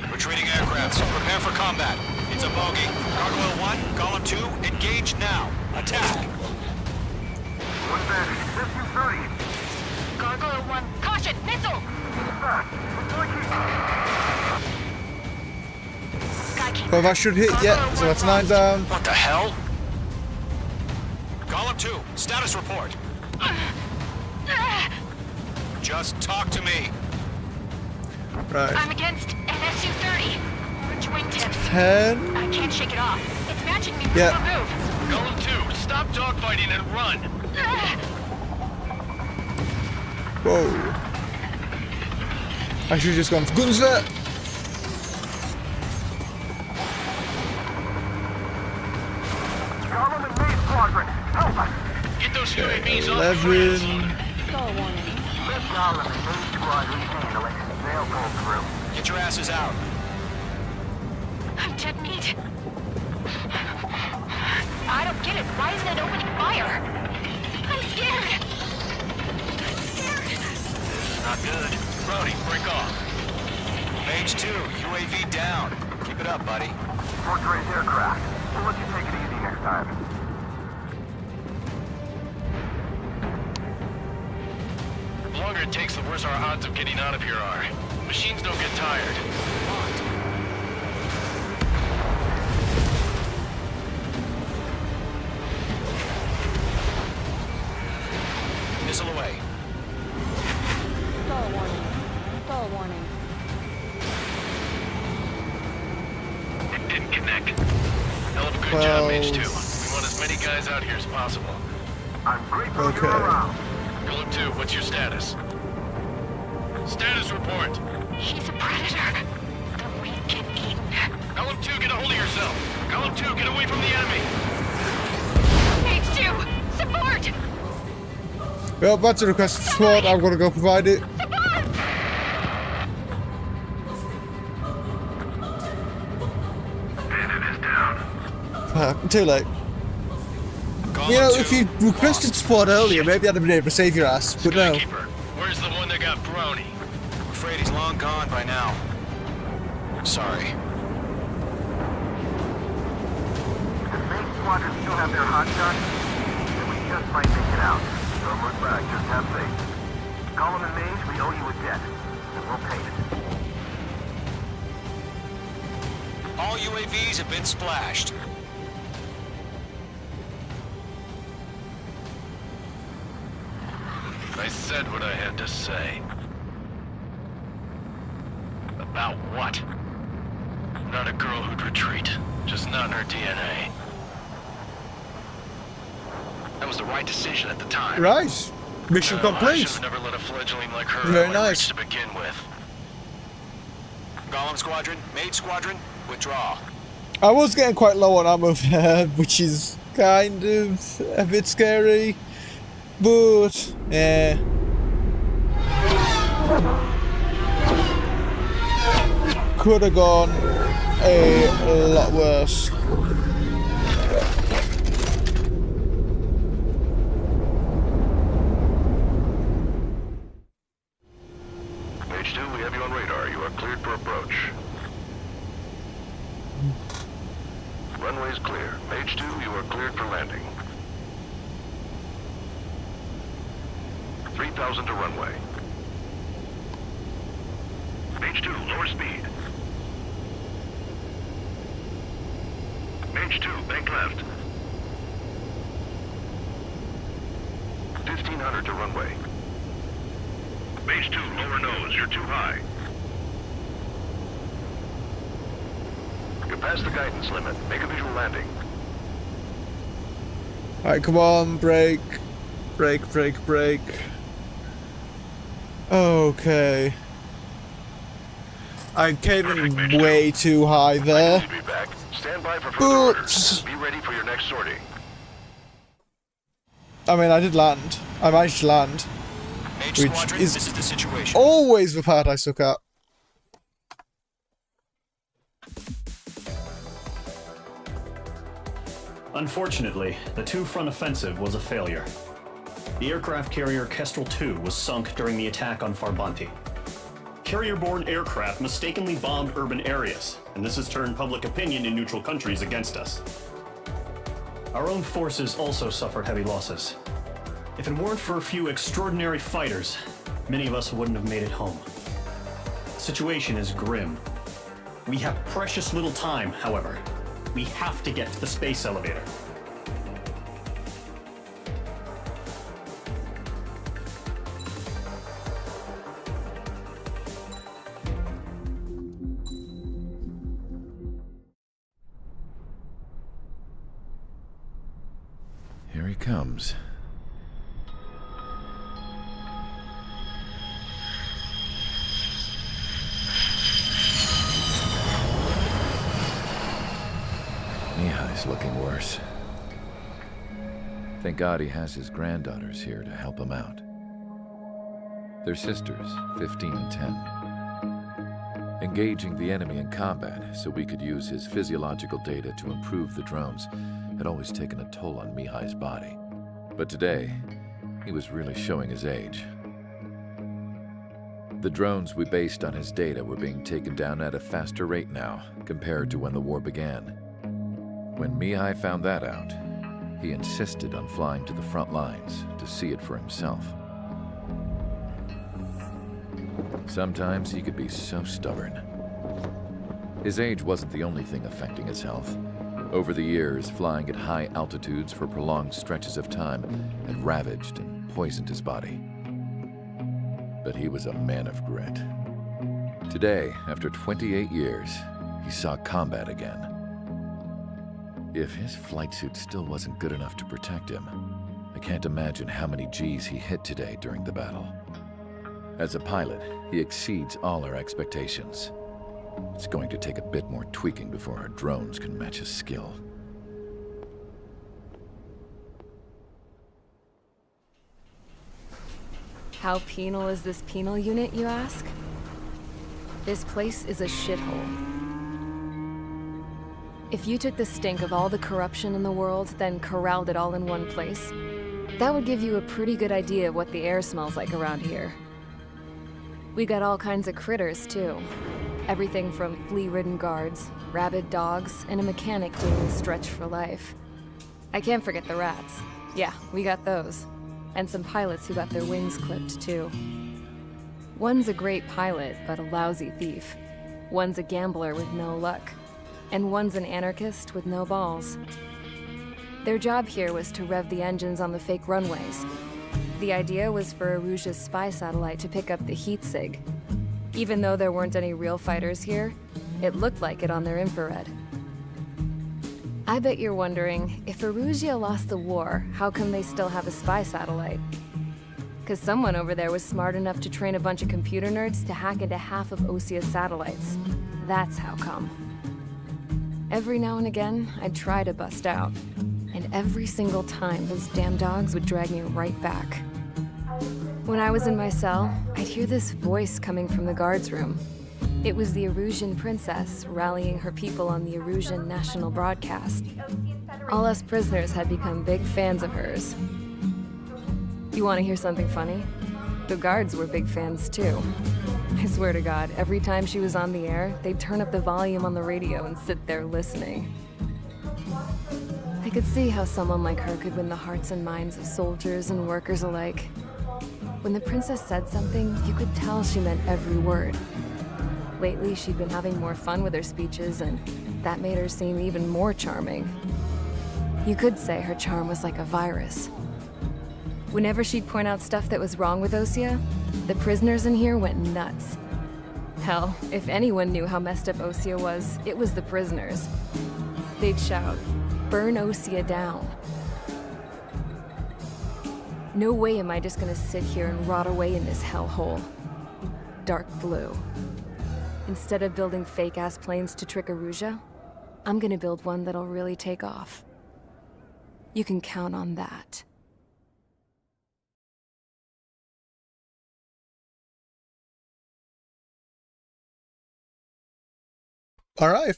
2. Retreating aircrafts, prepare for combat. It's a bogey. Gargoyle 1, Golem 2, engage now. Attack. One bandit, SU-30. Gargoyle 1, caution, missile! Skykeeper. Well, that should hit, yeah. So that's 9 down. What the hell? Golem 2, status report. Just talk to me. Right. I'm against an SU-30. Which wingtips? 10. I can't shake it off. It's matching me with Yeah. the move. Golem 2, stop dogfighting and run. Whoa. I should have just gone for guns there. Golem and Maze Squadron, help us! Get those UAVs off the 11. Star warning. Let Golem and Maze Squadron handle it. They'll pull through. Get your asses out. I'm dead meat. I don't get it. Why isn't it opening fire? I'm scared. Not good. Brody, break off. Mage 2, UAV down. Keep it up, buddy. Fort Gray's aircraft. We'll let you take it easy next time. The longer it takes, the worse our odds of getting out of here are. Machines don't get tired. Missile away. Star warning. Star warning. It didn't connect. Hell of a good job, Mage 2. We want as many guys out here as possible. I'm grateful Okay. you're around. Golem 2, what's your status? Status report. He's a predator. The weak get eaten. Golem 2, get a hold of yourself. Golem 2, get away from the enemy. Mage 2, support! Well, that's a request for support. I'm gonna go provide it. Bandit is down. Too late. Golem You know, 2, if you requested support earlier, maybe I'd have been able to save your ass. But no. Skykeeper, where's the one that got Brony? I'm afraid he's long gone by now. Sorry. Does Maze Squadron still have their hot gun? Then we just might make it out. Don't look back, just have faith. Golem and Mage, we owe you a debt. And we'll pay it. All UAVs have been splashed. I said what I had to say. About what? Not a girl who'd retreat. Just not in her DNA. That was the right decision at the time. Right. Mission I complete. should have never let a fledgling like her Very out my nice. reach to begin with. Golem Squadron, Mage Squadron, withdraw. I was getting quite low on ammo there, which is kind of a bit scary. But, yeah. Could have gone a lot worse. Mage 2, we have you on radar. You are cleared for approach. Runway's clear. Mage 2, you are cleared for landing. 3,000 to runway. Mage 2, lower speed. Mage 2, bank left. 1,500 to runway. Mage 2, lower nose, you're too high. You're past the guidance limit. Make a visual landing. Alright, come on, break. Break, break, break. Okay. I came in way too high there. Be back. Stand by for further orders. Be ready for your next sortie. I mean, I did land. I managed to land. Mage Which Squadron, is this is the situation. always the part I suck at. Unfortunately, the two-front offensive was a failure. The aircraft carrier Kestrel II was sunk during the attack on Farbanti. Carrier-borne aircraft mistakenly bombed urban areas, and this has turned public opinion in neutral countries against us. Our own forces also suffered heavy losses. If it weren't for a few extraordinary fighters, many of us wouldn't have made it home. The situation is grim. We have precious little time, however. We have to get to the space elevator. Here he comes. Mihai's looking worse. Thank God he has his granddaughters here to help him out. They're sisters, 15 and 10. Engaging the enemy in combat so we could use his physiological data to improve the drones had always taken a toll on Mihai's body. But today, he was really showing his age. The drones we based on his data were being taken down at a faster rate now compared to when the war began. When Mihai found that out, he insisted on flying to the front lines to see it for himself. Sometimes he could be so stubborn. His age wasn't the only thing affecting his health. Over the years, flying at high altitudes for prolonged stretches of time had ravaged and poisoned his body. But he was a man of grit. Today, after 28 years, he saw combat again. If his flight suit still wasn't good enough to protect him, I can't imagine how many Gs he hit today during the battle. As a pilot, he exceeds all our expectations. It's going to take a bit more tweaking before our drones can match his skill. How penal is this penal unit, you ask? This place is a shithole. If you took the stink of all the corruption in the world, then corralled it all in one place, that would give you a pretty good idea of what the air smells like around here. We got all kinds of critters, too. Everything from flea-ridden guards, rabid dogs, and a mechanic doing the stretch for life. I can't forget the rats. Yeah, we got those. And some pilots who got their wings clipped, too. One's a great pilot, but a lousy thief. One's a gambler with no luck. And one's an anarchist with no balls. Their job here was to rev the engines on the fake runways. The idea was for Erusia's spy satellite to pick up the heat sig. Even though there weren't any real fighters here, it looked like it on their infrared. I bet you're wondering, if Erusia lost the war, how come they still have a spy satellite? 'Cause someone over there was smart enough to train a bunch of computer nerds to hack into half of Osia's satellites. That's how come. Every now and again, I'd try to bust out. And every single time, those damn dogs would drag me right back. When I was in my cell, I'd hear this voice coming from the guards room. It was the Erusian princess rallying her people on the Erusian national broadcast. All us prisoners had become big fans of hers. You want to hear something funny? The guards were big fans too. I swear to God, every time she was on the air, they'd turn up the volume on the radio and sit there listening. I could see how someone like her could win the hearts and minds of soldiers and workers alike. When the princess said something, you could tell she meant every word. Lately, she'd been having more fun with her speeches, and that made her seem even more charming. You could say her charm was like a virus. Whenever she'd point out stuff that was wrong with Osia, the prisoners in here went nuts. Hell, if anyone knew how messed up Osia was, it was the prisoners. They'd shout, "Burn Osia down." No way am I just gonna sit here and rot away in this hellhole. Dark blue. Instead of building fake-ass planes to trick Erusea, I'm gonna build one that'll really take off. You can count on that. All right.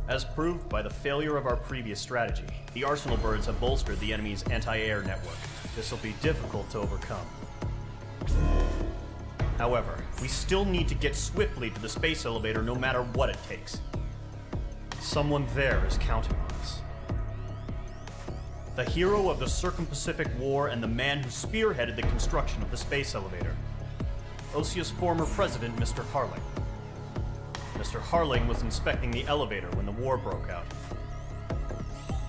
As proved by the failure of our previous strategy, the Arsenal birds have bolstered the enemy's anti-air network. This will be difficult to overcome. However, we still need to get swiftly to the space elevator no matter what it takes. Someone there is counting on us. The hero of the Circum-Pacific War and the man who spearheaded the construction of the space elevator. Osea's former president, Mr. Harling. Mr. Harling was inspecting the elevator when the war broke out.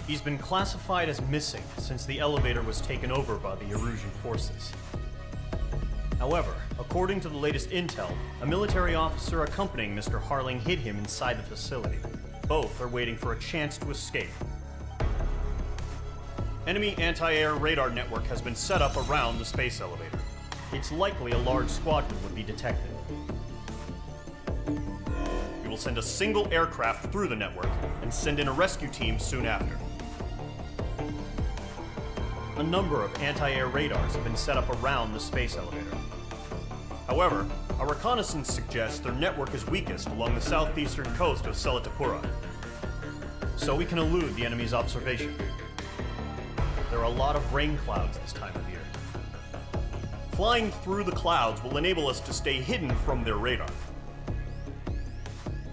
He's been classified as missing since the elevator was taken over by the Erusian forces. However, according to the latest intel, a military officer accompanying Mr. Harling hid him inside the facility. Both are waiting for a chance to escape. Enemy anti-air radar network has been set up around the space elevator. It's likely a large squadron would be detected. We will send a single aircraft through the network and send in a rescue team soon after. A number of anti-air radars have been set up around the space elevator. However, our reconnaissance suggests their network is weakest along the southeastern coast of Selatapura, so we can elude the enemy's observation. There are a lot of rain clouds this time of year. Flying through the clouds will enable us to stay hidden from their radar.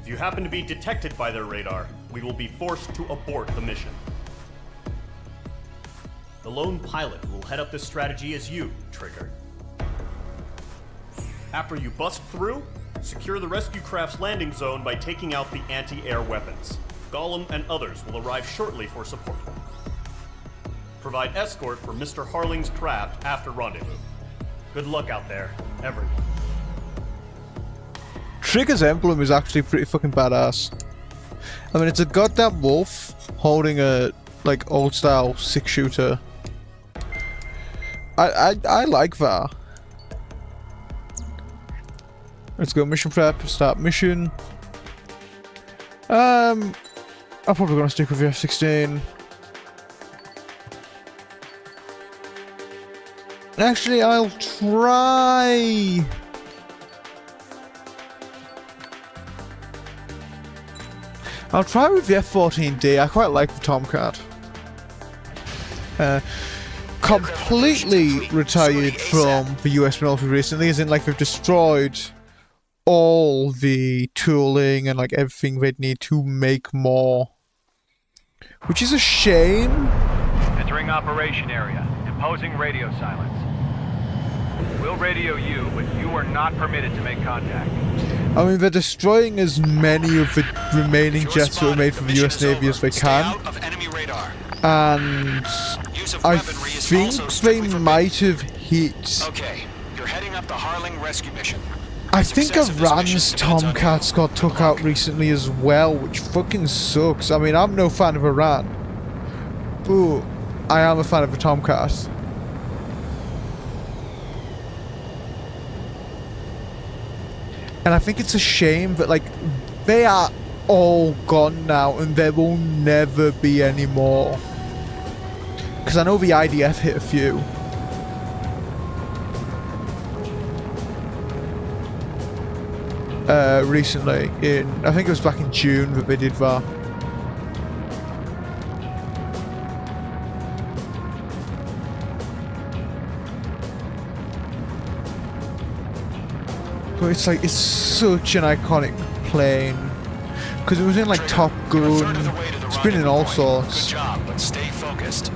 If you happen to be detected by their radar, we will be forced to abort the mission. The lone pilot who will head up this strategy is you, Trigger. After you bust through, secure the rescue craft's landing zone by taking out the anti-air weapons. Gollum and others will arrive shortly for support. Provide escort for Mr. Harling's craft after rendezvous. Good luck out there, everyone. Trigger's emblem is actually pretty fucking badass. I mean, it's a goddamn wolf holding a, like, old-style 6-shooter. I like that. Let's go mission prep, start mission. I'm probably gonna stick with the F-16. Actually, I'll try. I'll try with the F-14D. I quite like the Tomcat. Completely retired from the US military recently, as in, like, they've destroyed all the tooling and, like, everything they'd need to make more. Which is a shame. Entering operation area. Imposing radio silence. We'll radio you, but you are not permitted to make contact. I mean, they're destroying as many of the remaining jets that were made from the US Navy as they can. And I think they might have hit... Okay, you're heading up the Harling rescue mission. I think Iran's Tomcats got took out recently as well, which fucking sucks. I mean, I'm no fan of Iran, but I am a fan of the Tomcat. And I think it's a shame that, like, they are all gone now and there will never be any more. Because I know the IDF hit a few. Recently, I think it was back in June that they did that. But it's like, it's such an iconic plane. Because it was in, like, Top Gun. It's been in all sorts. Good job, but stay focused.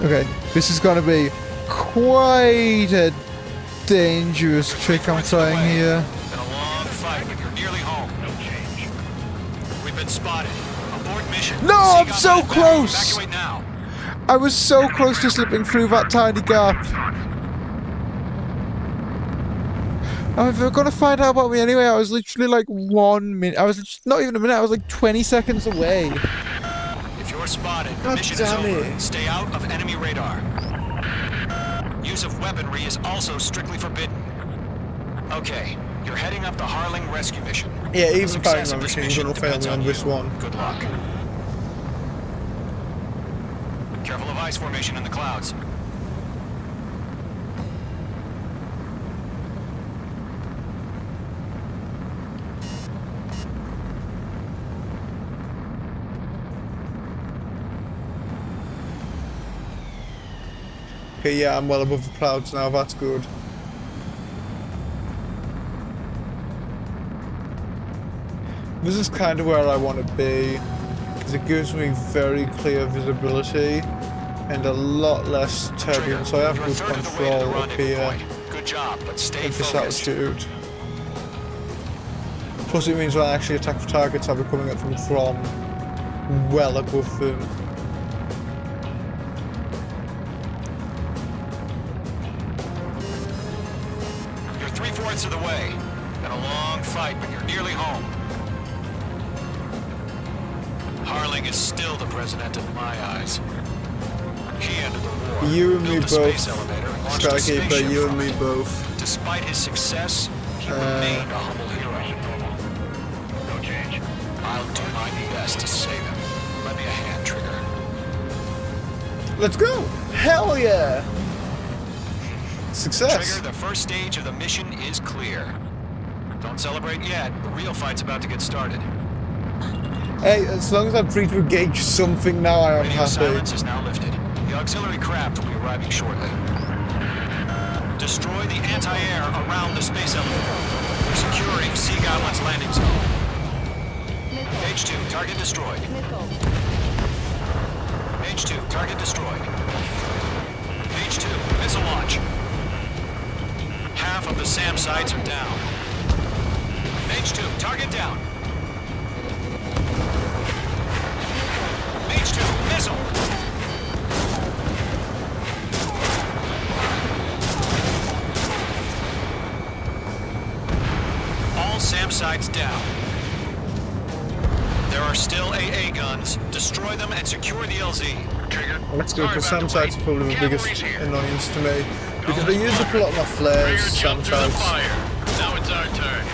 Okay, this is gonna be quite a dangerous trick I'm trying here. Been a long fight, but you're nearly home. No change. We've been spotted. Abort mission. No, I'm so close! Evacuate now. I was so close to slipping through that tiny gap. Oh, they're gonna find out about me anyway. I was literally like 1 minute. I was not even a minute. I was like 20 seconds away. If you're spotted, the God mission is damn over. it. Stay out of enemy radar. Use of weaponry is also strictly forbidden. Okay, you're heading up the Harling rescue mission. Yeah, The even success fighting of my this machine gun will fail depends me on you. this one. Good luck. Careful of ice formation in the clouds. Okay, yeah, I'm well above the clouds now. That's good. This is kind of where I want to be, because it gives me very clear visibility and a lot less turbulence. So I have good control up here Good job, but stay at this focused. altitude. Plus it means when I actually attack the targets, I'll be coming at them from well above them. You're 3/4 of the way. Been a long fight, but you're nearly home. Harling is still the president in my eyes. He ended the war. You and me built a both, space elevator and launched a Skykeeper, spaceship you and from me it. both. Despite his success, he remained a humble hero. No change. I'll do my best to save him. Lend me a hand, Trigger. Let's go! Hell yeah! Success! Trigger, the first stage of the mission is clear. Don't celebrate yet. The real fight's about to get started. Hey, as long as I'm free to engage something now, I am Radio happy. silence is now lifted. The auxiliary craft will be arriving shortly. Destroy the anti-air around the space elevator. We're securing Sea Goblin's landing zone. Page 2, target destroyed. Page 2, target destroyed. Page 2, missile launch. Half of the SAM sites are down. Page 2, target down. Page 2, missile. All SAM sites down. There are still AA guns. Destroy them and secure the LZ. Trigger. Let's go, because SAM sites are probably the biggest annoyance to me. Because they use up a lot of my flares, SAM sites. Now it's our turn.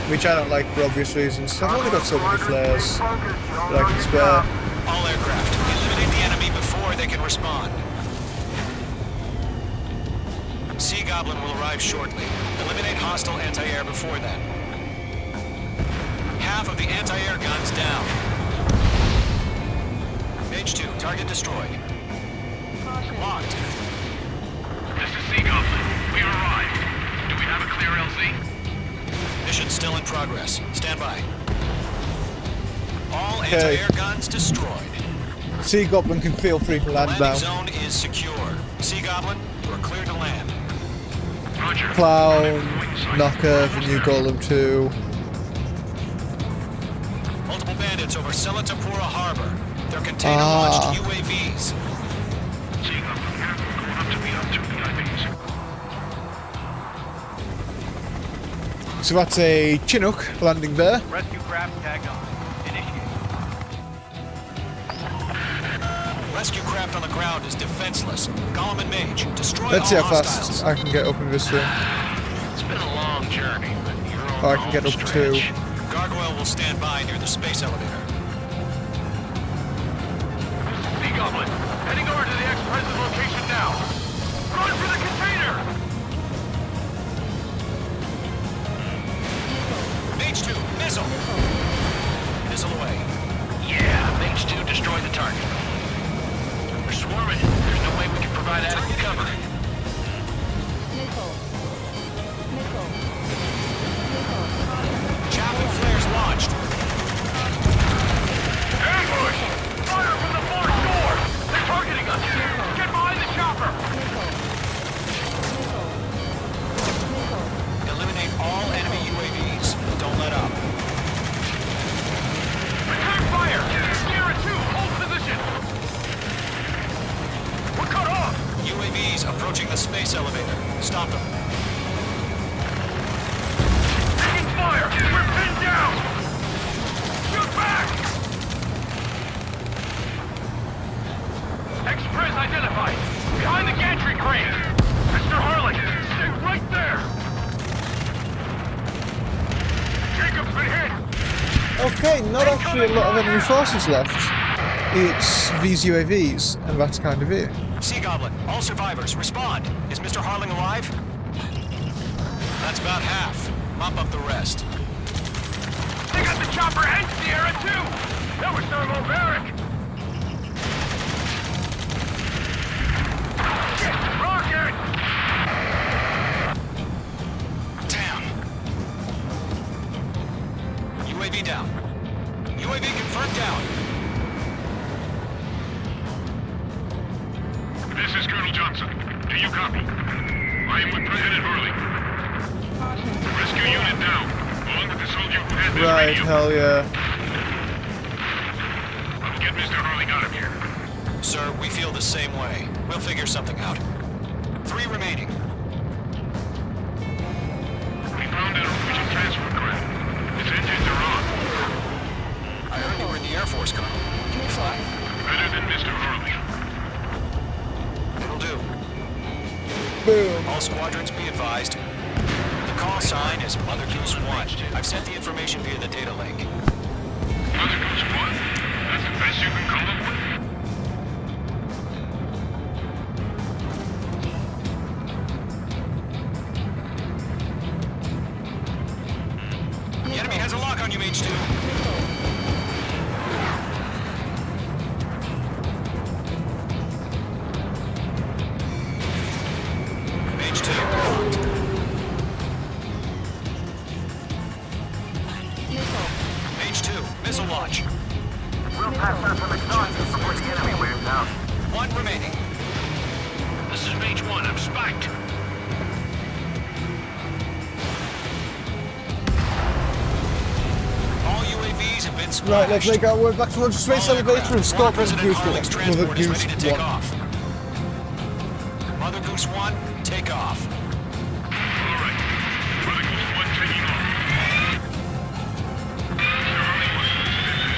Which I don't like for obvious reasons. I've only got so many flares that I can spare. All aircraft, eliminate the enemy before they can respond. Sea Goblin will arrive shortly. Eliminate hostile anti-air before then. Half of the anti-air guns down. Page 2, target destroyed. Locked. This is Sea Goblin. We arrived. Do we have a clear LZ? Mission still in progress. Stand by. All Okay. anti-air guns destroyed. Sea Goblin can feel free to land Landing now. zone is secure. Sea Goblin, you are clear to land. Clown, Knocker, the new Golem 2. Multiple bandits over Selatapura Harbor. They're container-launched UAVs. Sea Goblin here. Going up to meet up 2 VIPs. So that's a Chinook landing there. Rescue craft tagged on. Initiate. Rescue craft on the ground is defenseless. Golem and Mage, destroy Let's see all how hostiles. fast I can get up in this thing. It's been a long journey, but you're on Oh, I the can get home up too. stretch. Gargoyle will stand by near the space elevator. Sea Goblin, heading over to the ex-president's location now. Run for the container! Mage 2, missile! Missile away. Yeah, Mage 2 destroyed the target. We're swarming. There's no way we can provide adequate cover. Chaplain flares launched. Ambush! Fire from the fourth door! They're targeting us! Get behind the chopper! Stop them. Taking fire! We're pinned down! Shoot back! Express identified! Behind the gantry crane! Mr. Harlan, stay right there! Jacob's been hit! Okay, not actually a lot of enemy forces left. It's these UAVs, and that's kind of it. Sea Goblin, all survivors, respond. Is Mr. Harling alive? That's about half. Mop up the rest. They got the chopper and Sierra too! That was thermobaric! Rocket! Damn. UAV down. UAV confirmed down. This is Colonel Johnson. Do you copy? I am with President Hurley. Rescue unit down, along with the soldier who had this Right, radio. hell yeah. I'll get Mr. Hurley out of here. Sir, we feel the same way. We'll figure something out. 3 remaining. We found an Norwegian transport craft. Its engines are on. I heard you were in the Air Force, Colonel. Can you fly? Better than Mr. Hurley. It'll do. Boom. All squadrons be advised. The call sign is Mother Goose 1. I've sent the information via the data link. Mother Goose 1? That's the best you can call it? The enemy has a lock on you, H2. H2. H2, missile launch. We'll pass out some exhaust before the enemy wears down. 1 remaining. This is Mage 1. I'm spiked. All UAVs have been splashed. Right, let's make our way back towards the space All elevator aircraft. and stop Mother President Goose Harling's 1. transport Mother is Goose ready to take 1. off. Mother Goose 1, take off. All right. Mother Goose 1 taking off. Mr. Hurley wants to visit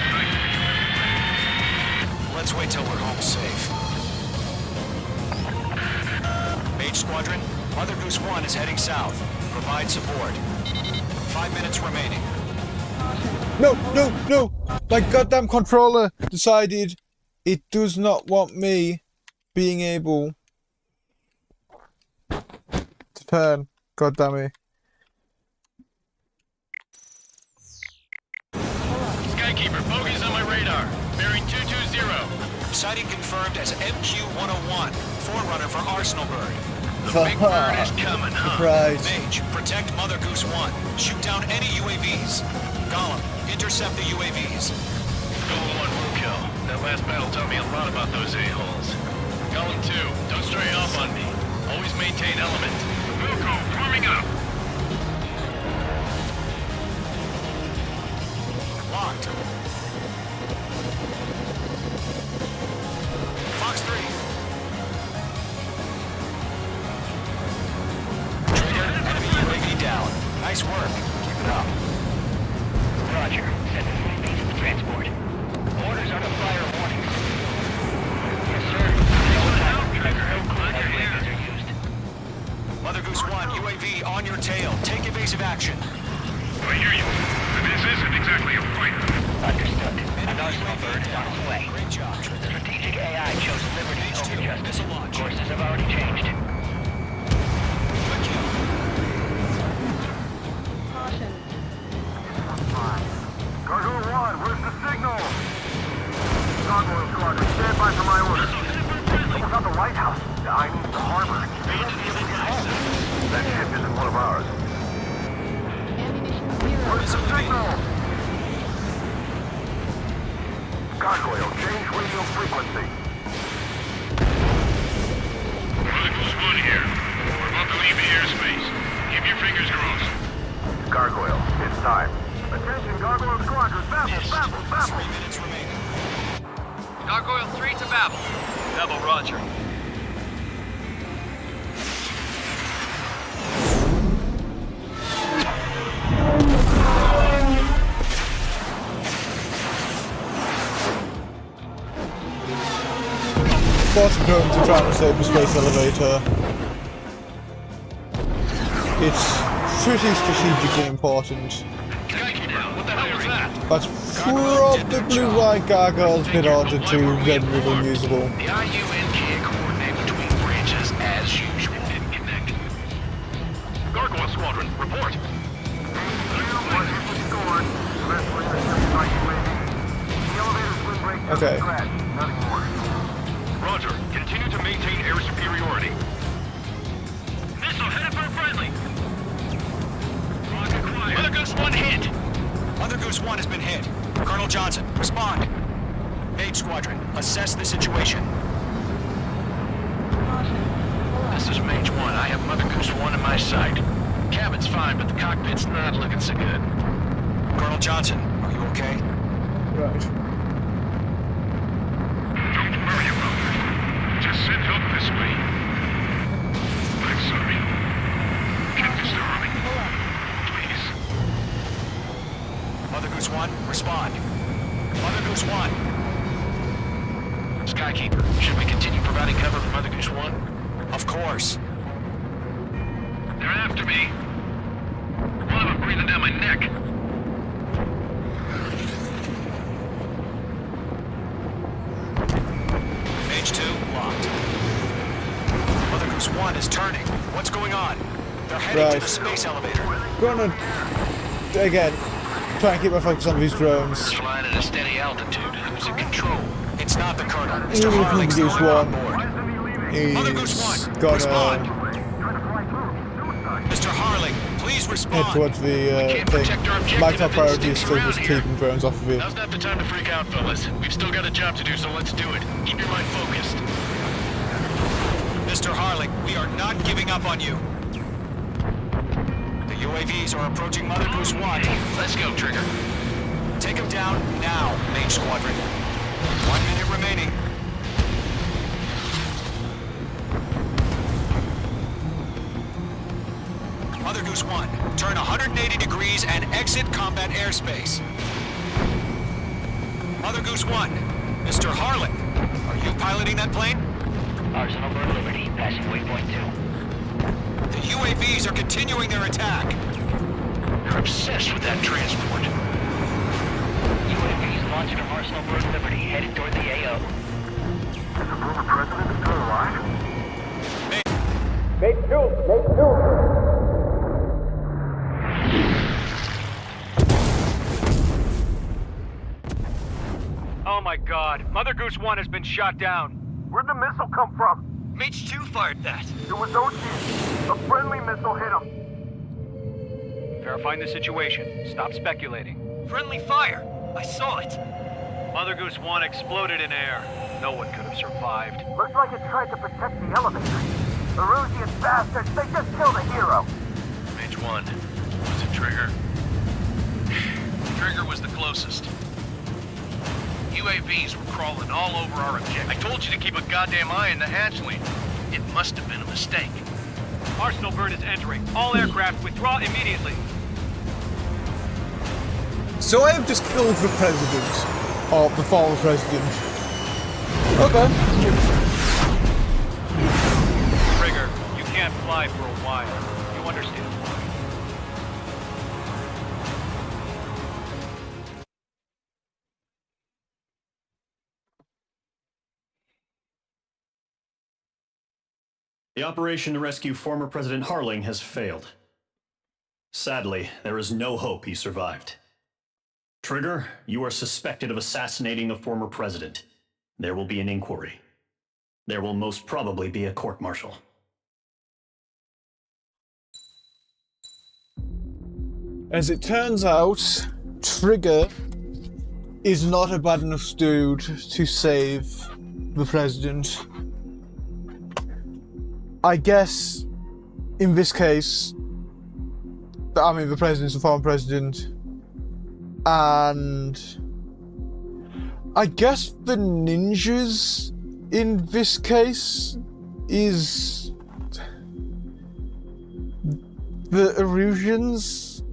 Let's wait till we're home safe. Mage Squadron, Mother Goose 1 is heading south. Provide support. 5 minutes remaining. No, no, no! My goddamn controller decided it does not want me being able to turn. God damn it. Skykeeper, bogeys on my radar. Bearing 220. Sighting confirmed as MQ-101, forerunner for Arsenal Bird. The big bird is coming, huh? Surprise. Mage, protect Mother Goose 1. Shoot down any UAVs. Gollum, intercept the UAVs. Golem 1 will kill. That last battle taught me a lot about those a-holes. Golem 2, don't stray off on me. Always maintain element. Wilco, warming up. Locked. Fox 3. Trigger, enemy UAV down. Nice work. Keep it up. Roger. Send the UAVs to the transport. Orders are to fire warning. Yes, sir. Mother Goose 1, UAV on your tail. Take evasive action. I hear you. But this isn't exactly a fight. Understood. An Arsenal Bird is on its way. Great job, Trigger. Strategic AI chose liberty over justice. Missile launch. Courses have already changed. Good kill. Caution. Gargoyle 1, where's the signal? Gargoyle Squadron, stand by for my orders. Someone's on the White House. I need the harbor. That ship isn't one of ours. Ammunition 0. Where's the signal? Gargoyle, change radio frequency. Mother Goose 1 here. We're about to leave the airspace. Keep your fingers crossed. Gargoyle, it's time. Attention, Gargoyle Squadron, Babel, Babel, Babel. 3 minutes remaining. Gargoyle 3 to Babel. Babel, roger. lots of drones are trying to save the space elevator. It's pretty strategically important. That's probably why Gargoyle's been ordered to render it unusable. The IUN can't coordinate between branches as usual. Didn't connect. Gargoyle Squadron, report. Okay. Roger. Continue to maintain air superiority. Missile headed for a friendly. Mother Goose 1 hit. Mother Goose 1 has been hit. Colonel Johnson, respond. Mage Squadron, assess the situation. This is Mage 1. I have Mother Goose 1 in my sight. Cabin's fine, but the cockpit's not looking so good. Colonel Johnson, are you okay? Right. Don't worry about it. Just send help this way. I'm sorry. Can't Mr. Harling. Please. Mother Goose 1, respond. Mother Goose 1. Skykeeper, should we continue providing cover for Mother Goose 1? Of course. They're after me. One of them breathing down my neck. Mage 2, locked. Mother Goose 1 is turning. What's going on? They're heading to the space elevator. Gonna, again, try and keep my focus on these drones. Flying at a steady altitude. Who's in control? It's not the Colonel. Mr. Even if Harling's Goose still on 1 board. is Mother Goose 1, gonna respond. Mr. Harling, please respond. head towards the thing. My top priority is still just keeping drones off of it. Now's not the time to freak out, fellas. We've still got a job to do, so let's do it. Keep your mind focused. Mr. Harling, we are not giving up on you. The UAVs are approaching Mother Goose 1. Let's go, Trigger. Take him down now, Mage Squadron. 1 minute remaining. Mother Goose 1, turn 180 degrees and exit combat airspace. Mother Goose 1, Mr. Harling, are you piloting that plane? Arsenal Bird Liberty, passing waypoint 2. The UAVs are continuing their attack. You're obsessed with that transport. UAVs launching from Arsenal Bird Liberty, headed toward the AO. Is the former president still alive? Mate 2! Oh my god, Mother Goose 1 has been shot down. Where'd the missile come from? Mage 2 fired that. It was Ocean. A friendly missile hit him. Verifying the situation. Stop speculating. Friendly fire. I saw it. Mother Goose 1 exploded in air. No one could have survived. Looks like it tried to protect the elevator. The Erusian bastards, they just killed a hero. Mage 1, was it Trigger? Trigger was the closest. UAVs were crawling all over our objective. I told you to keep a goddamn eye on the hatchling. It must have been a mistake. Arsenal Bird is entering. All aircraft withdraw immediately. So I have just killed the president, or the former president. Okay. Trigger, you can't fly for a while. You understand? The operation to rescue former President Harling has failed. Sadly, there is no hope he survived. Trigger, you are suspected of assassinating the former president. There will be an inquiry. There will most probably be a court-martial. As it turns out, Trigger is not a bad enough dude to save the president. I guess, in this case, I mean, the president's the former president, and I guess the ninjas in this case is the Erusians.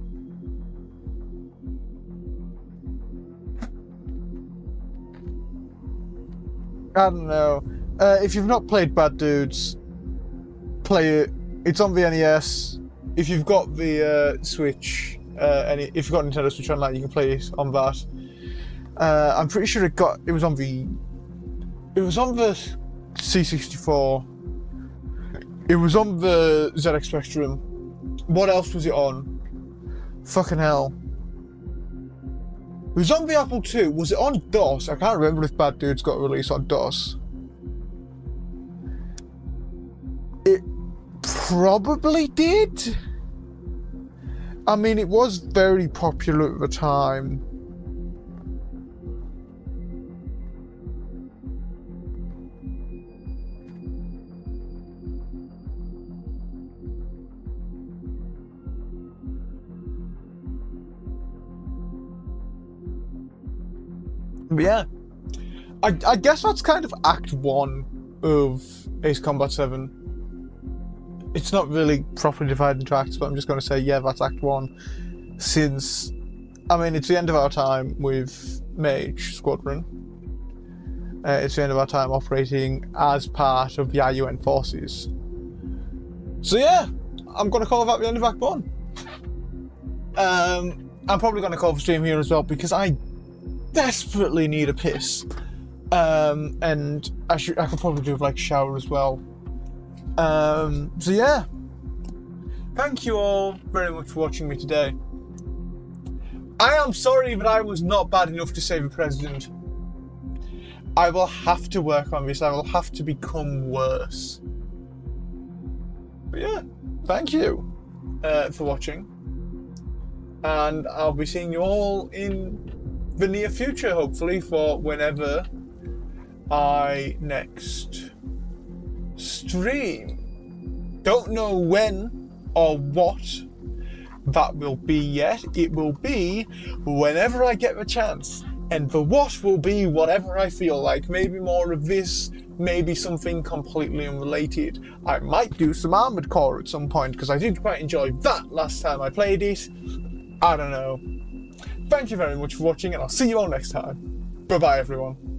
I don't know. If you've not played Bad Dudes, play it. It's on the NES. If you've got the Switch, if you've got Nintendo Switch Online, you can play it on that. I'm pretty sure it was on the C64. It was on the ZX Spectrum. What else was it on? Fucking hell. It was on the Apple II. Was it on DOS? I can't remember if Bad Dudes got released on DOS. It probably did. I mean, it was very popular at the time. But yeah, I guess that's kind of Act 1 of Ace Combat 7. It's not really properly divided into acts, but I'm just going to say, yeah, that's Act 1. Since, I mean, it's the end of our time with Mage Squadron. It's the end of our time operating as part of the IUN forces. So yeah, I'm going to call that the end of Act 1. I'm probably going to call the stream here as well, because I desperately need a piss. And I could probably do like a shower as well. So yeah, thank you all very much for watching me today. I am sorry that I was not bad enough to save the president. I will have to work on this. I will have to become worse. But yeah, thank you for watching. And I'll be seeing you all in the near future, hopefully, for whenever I next stream. Don't know when or what that will be yet. It will be whenever I get the chance, and the what will be whatever I feel like. Maybe more of this, maybe something completely unrelated. I might do some Armored Core at some point, because I did quite enjoy that last time I played it. I don't know. Thank you very much for watching, and I'll see you all next time. Bye bye everyone.